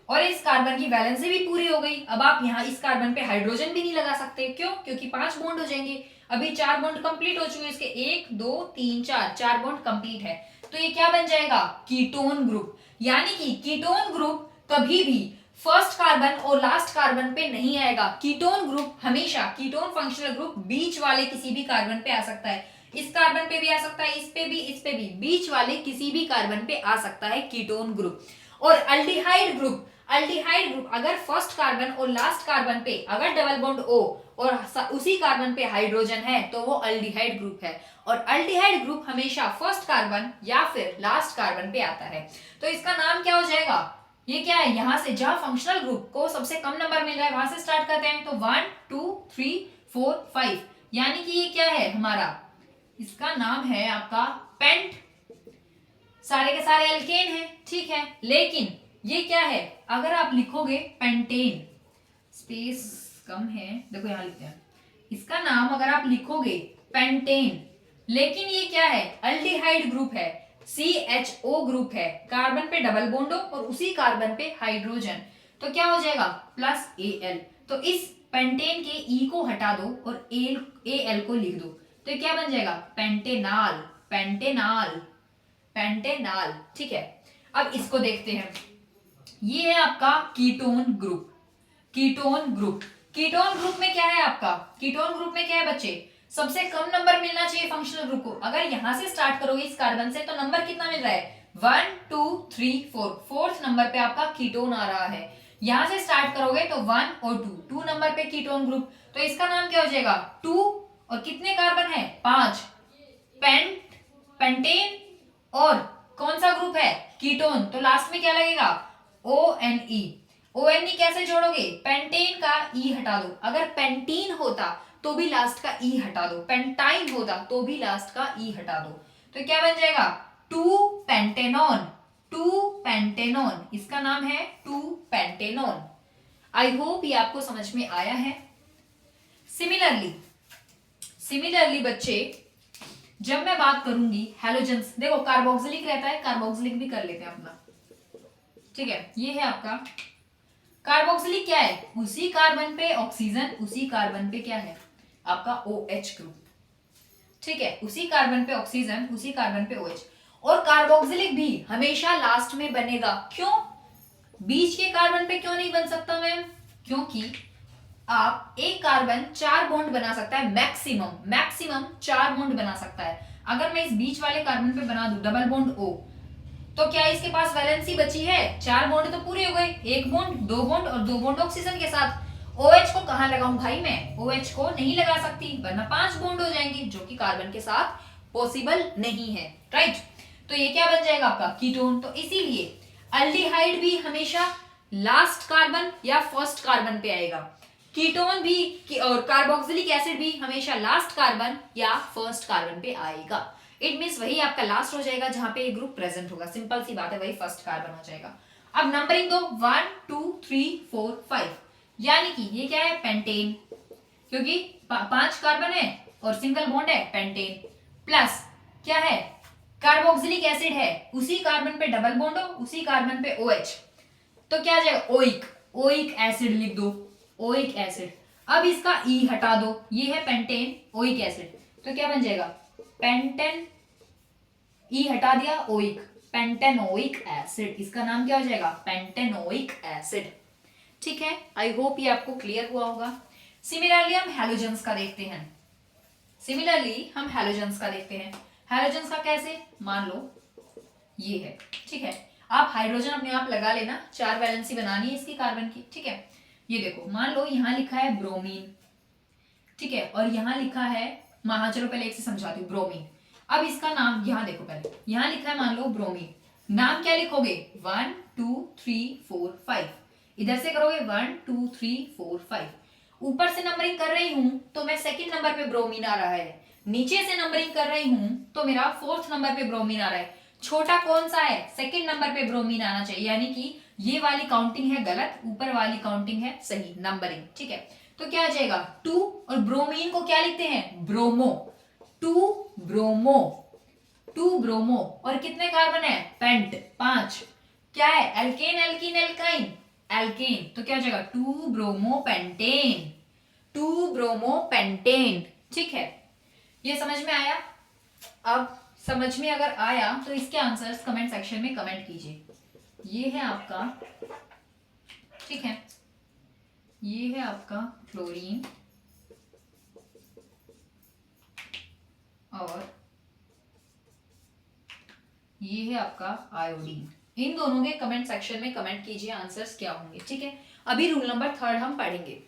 [SPEAKER 1] और इस कार्बन की वैलेंसी भी पूरी हो गई। अब आप यहाँ इस कार्बन पे हाइड्रोजन भी नहीं लगा सकते। क्यों? क्योंकि 5 बॉन्ड हो जाएंगे। अभी 4 बॉन्ड कंप्लीट हो चुके हैं, इसके 1 2 3 4 बॉन्ड कंप्लीट है। तो ये क्या बन जाएगा? Ketone group. यानी कि कीटोन ग्रुप कभी भी फर्स्ट कार्बन और लास्ट कार्बन पे नहीं आएगा। कीटोन ग्रुप हमेशा, कीटोन फंक्शनल ग्रुप बीच वाले किसी भी कार्बन पे आ सकता है। इस कार्बन पे भी आ सकता है, इस पे भी, इस पे भी, बीच वाले किसी भी कार्बन पे आ सकता है कीटोन ग्रुप। और अल्डिहाइड ग्रुप, अल्डिहाइड ग्रुप अगर फर्स्ट कार्बन और लास्ट कार्बन पे अगर डबल बॉन्ड O और उसी कार्बन पे हाइड्रोजन है तो वो अल्डिहाइड ग्रुप है। और अल्डिहाइड ग्रुप हमेशा फर्स्ट कार्बन या फिर लास्ट कार्बन पे आता है। तो इसका नाम क्या हो जाएगा? ये क्या है? यहां से जहां फंक्शनल ग्रुप को सबसे कम नंबर मिल रहा है वहां से स्टार्ट करते हैं। तो 1 2 3 4 5, यानी कि ये क्या है हमारा? इसका नाम है आपका पेंट। सारे के सारे एल्केन है, ठीक है। लेकिन ये क्या है? अगर आप लिखोगे पेंटेन, स्पेस कम है, देखो यहां लिखते हैं, इसका नाम अगर आप लिखोगे पेंटेन, लेकिन ये क्या है? अल्डिहाइड ग्रुप है, CHO ग्रुप है, कार्बन पे डबल बॉन्ड हो और उसी कार्बन पे हाइड्रोजन, तो क्या हो जाएगा? Plus Al। तो इस पेंटेन के E को हटा दो और Al को लिख दो, तो क्या बन जाएगा? पेंटेनाल, पेंटेनाल, पेंटेनाल, ठीक है। अब इसको देखते हैं। ये है आपका ketone group. Ketone group, ketone group में क्या है आपका? कीटोन ग्रुप में क्या है बच्चे? सबसे कम नंबर मिलना चाहिए फंक्शनल ग्रुप को। अगर यहां से स्टार्ट करोगे इस कार्बन से तो नंबर कितना मिल रहा है? 1 2 3 4, फोर्थ नंबर पे आपका कीटोन आ रहा है। यहां से स्टार्ट करोगे तो 1 और 2 नंबर पे कीटोन ग्रुप, तो इसका नाम क्या हो जाएगा? 2, और कितने कार्बन है? 5, पेंट, पेंटेन, और कौन सा ग्रुप है? कीटोन, तो लास्ट में क्या लगेगा? ONE। ONE कैसे जोड़ोगे? पेंटेन का E हटा दो, अगर पेंटीन होता तो भी लास्ट का E हटा दो, पेंटाइन होता तो भी लास्ट का E हटा दो, तो क्या बन जाएगा? 2 पेंटेनॉन, 2 पेंटेनॉन, इसका नाम है 2 पेंटेनॉन। आई होप ये आपको समझ में आया है। सिमिलरली, सिमिलरली बच्चे, जब मैं बात करूंगी हैलोजेंस, देखो कार्बोक्सिलिक रहता है, कार्बोक्सिलिक भी कर लेते हैं अपना, ठीक है। ये है आपका कार्बोक्सिलिक, क्या है? उसी कार्बन पे ऑक्सीजन, उसी कार्बन पे क्या है? आपका OH ग्रुप, ठीक है। उसी कार्बन पे ऑक्सीजन, उसी कार्बन पे OH। और कार्बोक्सिलिक भी हमेशा लास्ट में बनेगा। क्यों? बीच के कार्बन पे क्यों नहीं बन सकता मैम? क्योंकि आप एक कार्बन 4 बॉन्ड बना सकता है, मैक्सिमम, मैक्सिमम 4 बॉन्ड बना सकता है। अगर मैं इस बीच वाले कार्बन पे बना दूं डबल बॉन्ड O, तो क्या इसके पास वैलेंसी बची है? 4 बॉन्ड तो पूरे हो गए, 1 बॉन्ड, 2 बॉन्ड और 2 बॉन्ड ऑक्सीजन के साथ। OH को कहां लगाऊं भाई मैं? OH को नहीं लगा सकती, वरना 5 बॉन्ड हो जाएंगे, जो कि कार्बन के साथ पॉसिबल नहीं है, राइट। तो ये क्या बन जाएगा आपका? कीटोन। तो इसीलिए अल्डिहाइड भी हमेशा लास्ट कार्बन या फर्स्ट कार्बन पे आएगा, कीटोन भी और कार्बोक्सिलिक एसिड भी हमेशा लास्ट कार्बन या फर्स्ट कार्बन पे आएगा। इट मीन्स वही आपका लास्ट हो जाएगा जहां पे ये ग्रुप प्रेजेंट होगा, सिंपल सी बात है, वही फर्स्ट कार्बन हो जाएगा। अब नंबरिंग दो, 1 2 3 4 5, यानी कि ये क्या है? पेंटेन, क्योंकि 5 कार्बन है और सिंगल बॉन्ड है, पेंटेन। प्लस क्या है? कार्बोक्सिलिक एसिड है, उसी कार्बन पे डबल बॉन्ड हो, उसी कार्बन पे OH, तो क्या आ जाएगा? ओइक, ओइक एसिड लिख दो, ओइक एसिड। अब इसका E हटा दो, ये है पेंटेन, ओइक एसिड, तो क्या बन जाएगा? पेंटेन, E हटा दिया, ओइक, पेंटेनोइक एसिड, इसका नाम क्या हो जाएगा? पेंटेनोइक एसिड, ठीक है। आई होप ये आपको क्लियर हुआ होगा। सिमिलरली हम हैलोजेंस का देखते हैं, सिमिलरली हम हैलोजेंस का देखते हैं। हैलोजेंस का कैसे? मान लो ये है, ठीक है। आप हाइड्रोजन अपने आप लगा लेना, 4 वैलेंसी बनानी है इसकी कार्बन की, ठीक है। ये देखो, मान लो यहाँ लिखा है ब्रोमीन, ठीक है, और यहाँ लिखा है, चलो पहले एक से समझाती हूँ, ब्रोमीन। अब इसका नाम यहाँ देखो, पहले यहाँ लिखा है मान लो ब्रोमीन, नाम क्या लिखोगे 1 2 3 4 5, इधर से करोगे 1 2 3 4 5, ऊपर से नंबरिंग कर रही हूं तो मैं सेकंड नंबर पे ब्रोमीन आ रहा है, नीचे से नंबरिंग कर रही हूं तो मेरा फोर्थ नंबर पे ब्रोमीन आ रहा है। छोटा कौन सा है, सेकंड नंबर पे ब्रोमीन आना चाहिए, यानी कि ये वाली काउंटिंग है गलत, ऊपर वाली काउंटिंग है सही नंबरिंग, ठीक है। तो क्या आ जाएगा 2, और ब्रोमीन को क्या लिखते हैं ब्रोमो, 2 ब्रोमो, 2 ब्रोमो, और कितने कार्बन है पेंट 5, क्या है एल्केन एल्कीन एल्काइन एल्केन, तो क्या हो जाएगा 2 ब्रोमो पेंटेन, 2 ब्रोमो पेंटेन, ठीक है। ये समझ में आया। अब समझ में अगर आया तो इसके आंसर्स कमेंट सेक्शन में कमेंट कीजिए। ये है आपका, ठीक है, ये है आपका क्लोरीन और ये है आपका आयोडीन। इन दोनों के कमेंट सेक्शन में कमेंट कीजिए आंसर्स क्या होंगे, ठीक है। अभी रूल नंबर 3 हम पढ़ेंगे।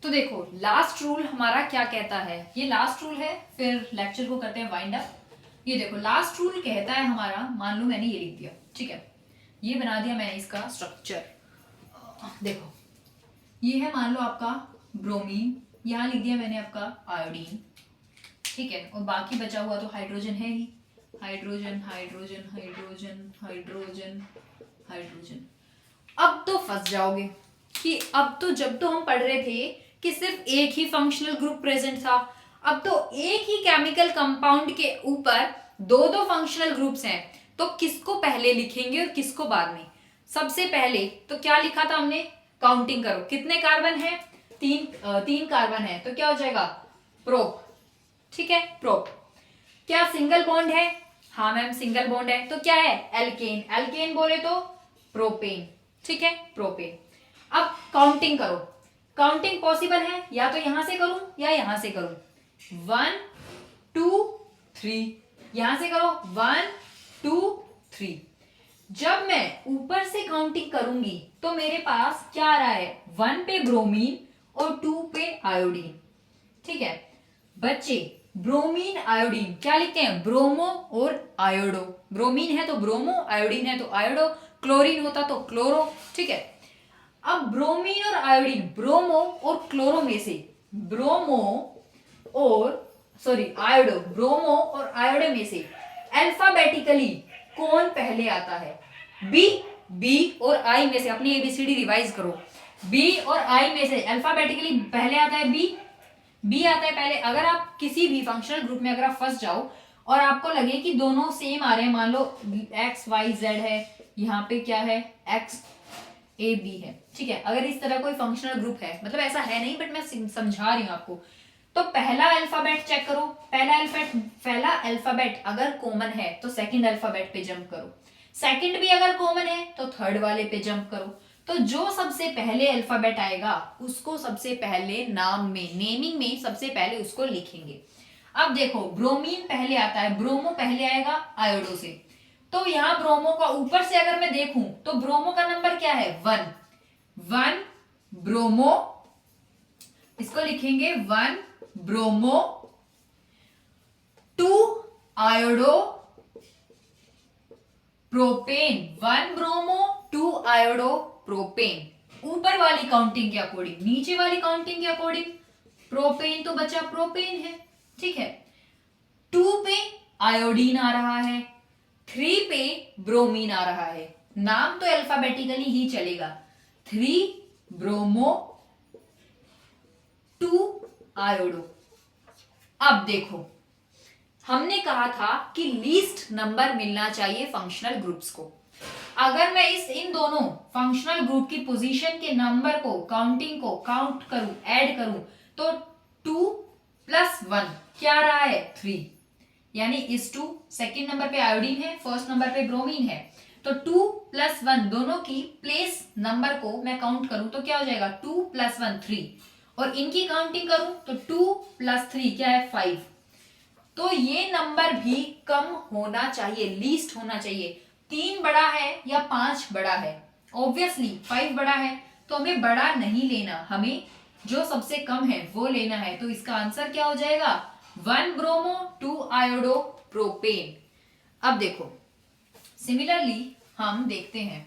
[SPEAKER 1] तो देखो लास्ट रूल हमारा क्या कहता है, ये लास्ट रूल है, फिर लेक्चर को करते हैं वाइंड अप। ये देखो लास्ट रूल कहता है हमारा, मान लो मैंने ये लिख दिया, ठीक है, ये बना दिया मैंने इसका स्ट्रक्चर। देखो ये है मान लो आपका ब्रोमीन, यहाँ लिख दिया मैंने आपका आयोडीन, ठीक है, और बाकी बचा हुआ तो हाइड्रोजन है ही, hydrogen hydrogen hydrogen hydrogen hydrogen. अब तो फंस जाओगे कि अब तो जब तो हम पढ़ रहे थे कि सिर्फ एक ही फंक्शनल ग्रुप प्रेजेंट था, अब तो एक ही केमिकल कंपाउंड के ऊपर दो दो फंक्शनल ग्रुप्स हैं, तो किसको पहले लिखेंगे और किसको बाद में। सबसे पहले तो क्या लिखा था हमने, काउंटिंग करो कितने कार्बन है, तीन कार्बन है, तो क्या हो जाएगा प्रोप, ठीक है प्रोप। क्या सिंगल बॉन्ड है, हाँ मैम सिंगल बॉन्ड है, तो क्या है एल्केन, एल्केन बोले तो प्रोपेन, ठीक है प्रोपेन। अब काउंटिंग करो, काउंटिंग पॉसिबल है या तो यहां से करूं या यहां से करूं, 1 2 3, यहां से करो 1 2 3। जब मैं ऊपर से काउंटिंग करूंगी तो मेरे पास क्या आ रहा है, 1 पे ब्रोमीन और 2 पे आयोडीन, ठीक है बच्चे। ब्रोमीन आयोडीन क्या लिखते हैं, ब्रोमो और आयोडो, ब्रोमीन है तो ब्रोमो, आयोडीन है तो आयोडो, क्लोरीन होता तो क्लोरो, ठीक है। अब ब्रोमीन और आयोडीन, ब्रोमो और क्लोरो में से ब्रोमो और आयोडो, ब्रोमो और आयोडो में से अल्फाबेटिकली कौन पहले आता है, बी और आई में से, अपनी एबीसीडी रिवाइज करो, बी और आई में से अल्फाबेटिकली पहले आता है बी आता है पहले। अगर आप किसी भी फंक्शनल ग्रुप में अगर आप फंस जाओ और आपको लगे कि दोनों सेम आ रहे हैं, मान लो एक्स वाई जेड है, यहाँ पे क्या है एक्स ए बी है, ठीक है, अगर इस तरह कोई फंक्शनल ग्रुप है, मतलब ऐसा है नहीं बट मैं समझा रही हूँ आपको, तो पहला अल्फाबेट चेक करो, पहला अल्फाबेट अगर कॉमन है तो सेकंड अल्फाबेट पे जंप करो, सेकंड भी अगर कॉमन है तो थर्ड वाले पे जंप करो। तो जो सबसे पहले अल्फाबेट आएगा उसको सबसे पहले नाम में, नेमिंग में सबसे पहले उसको लिखेंगे। अब देखो ब्रोमीन पहले आता है, ब्रोमो पहले आएगा आयोडो से, तो यहाँ ब्रोमो का ऊपर से अगर मैं देखूं तो ब्रोमो का नंबर क्या है 1 ब्रोमो, इसको लिखेंगे 1 bromo, 2 iodo propane, 1 bromo 2 iodo propane. ऊपर वाली काउंटिंग के अकॉर्डिंग, नीचे वाली काउंटिंग के अकॉर्डिंग प्रोपेन तो बचा प्रोपेन है, ठीक है। 2 पे आयोडीन आ रहा है, 3 पे ब्रोमीन आ रहा है, नाम तो अल्फाबेटिकली ही चलेगा, 3 ब्रोमो 2 आयोडो। अब देखो हमने कहा था कि लीस्ट नंबर मिलना चाहिए फंक्शनल ग्रुप्स को। अगर मैं इन दोनों फंक्शनल ग्रुप की पोजीशन के नंबर को, काउंटिंग को काउंट करूं, ऐड करूं, तो 2 + 1 क्या रहा है 3, यानी इस 2 सेकेंड नंबर पे आयोडीन है, फर्स्ट नंबर पे ब्रोमीन है, तो 2 + 1 दोनों की प्लेस नंबर को मैं काउंट करूं तो क्या हो जाएगा 2 + 1 3, और इनकी काउंटिंग करूं तो 2 + 3 क्या है 5। तो ये नंबर भी कम होना चाहिए, लीस्ट होना चाहिए। 3 बड़ा है या 5 बड़ा है, ऑब्वियसली 5 बड़ा है, तो हमें बड़ा नहीं लेना, हमें जो सबसे कम है वो लेना है। तो इसका आंसर क्या हो जाएगा 1 ब्रोमो 2 आयोडो प्रोपेन। अब देखो सिमिलरली हम देखते हैं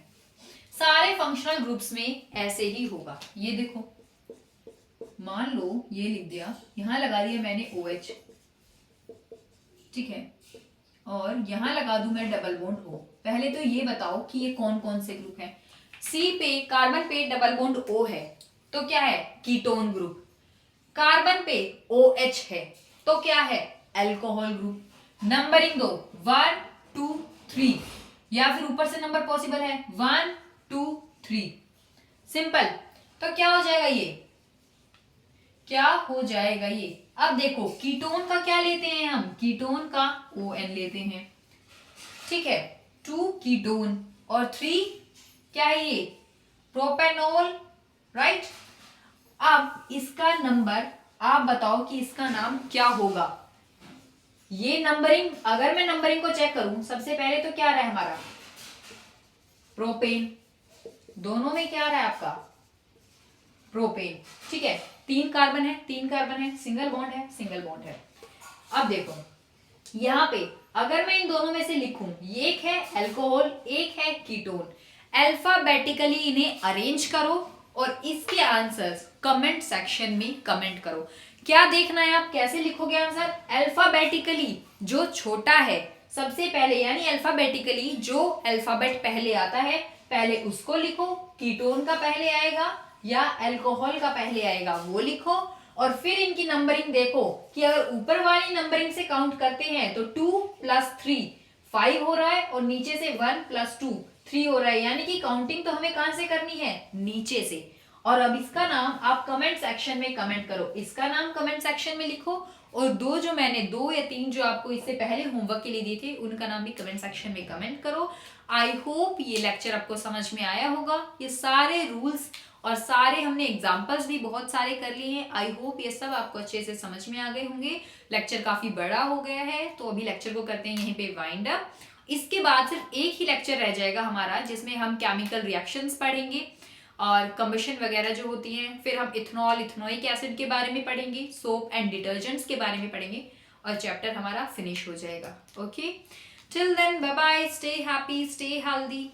[SPEAKER 1] सारे फंक्शनल ग्रुप्स में ऐसे ही होगा। ये देखो मान लो ये लिख दिया, यहां लगा दिया मैंने OH, ठीक है, और यहां लगा दूं मैं डबल बॉन्ड O। पहले तो ये बताओ कि ये कौन कौन से ग्रुप हैं। C पे कार्बन पे डबल बॉन्ड O है तो क्या है, कीटोन ग्रुप। कार्बन पे OH है तो क्या है, अल्कोहल ग्रुप। नंबरिंग दो 1 2 3, या फिर ऊपर से नंबर पॉसिबल है 1 2 3, सिंपल। तो क्या हो जाएगा ये, क्या हो जाएगा ये। अब देखो कीटोन का क्या लेते हैं हम, कीटोन का ON लेते हैं, ठीक है, 2 कीटोन और 3 क्या है ये, प्रोपेनॉल, राइट। अब इसका नंबर आप बताओ कि इसका नाम क्या होगा। ये नंबरिंग, अगर मैं नंबरिंग को चेक करूं सबसे पहले तो क्या रहा है हमारा, प्रोपेन। दोनों में क्या रहा है आपका, प्रोपेन, ठीक है। 3 कार्बन है, 3 कार्बन है, सिंगल बॉन्ड है, सिंगल बॉन्ड है। अब देखो यहां पे अगर मैं इन दोनों में से लिखूं, एक है अल्कोहल एक है कीटोन, अल्फाबेटिकली इन्हें अरेंज करो और इसके आंसर्स कमेंट सेक्शन में कमेंट करो। क्या देखना है आप, कैसे लिखोगे आंसर, अल्फाबेटिकली जो छोटा है सबसे पहले, यानी अल्फाबेटिकली जो अल्फाबेट पहले आता है पहले उसको लिखो, कीटोन का पहले आएगा या अल्कोहल का पहले आएगा वो लिखो, और फिर इनकी नंबरिंग देखो कि अगर ऊपर वाली नंबरिंग से काउंट करते हैं तो 2 + 3 5 हो रहा है और नीचे से 1 + 2 3 हो रहा है, यानी कि काउंटिंग तो हमें कहां से करनी है, नीचे से। और अब इसका नाम आप कमेंट सेक्शन में कमेंट करो, इसका नाम कमेंट सेक्शन में लिखो, और दो जो मैंने 2 या 3 जो आपको इससे पहले होमवर्क के लिए दिए थे उनका नाम भी कमेंट सेक्शन में कमेंट करो। आई होप ये लेक्चर आपको समझ में आया होगा। ये सारे रूल्स और सारे हमने एग्जाम्पल्स भी बहुत सारे कर लिए हैं। आई होप ये सब आपको अच्छे से समझ में आ गए होंगे। लेक्चर काफी बड़ा हो गया है तो अभी लेक्चर को करते हैं यहीं पे वाइंड अप। इसके बाद सिर्फ एक ही लेक्चर रह जाएगा हमारा जिसमें हम केमिकल रिएक्शंस पढ़ेंगे और कंबशन वगैरह जो होती हैं, फिर हम इथेनॉल इथेनोइक एसिड के बारे में पढ़ेंगे, सोप एंड डिटर्जेंट्स के बारे में पढ़ेंगे और चैप्टर हमारा फिनिश हो जाएगा। Okay, till then bye bye, stay happy, stay healthy.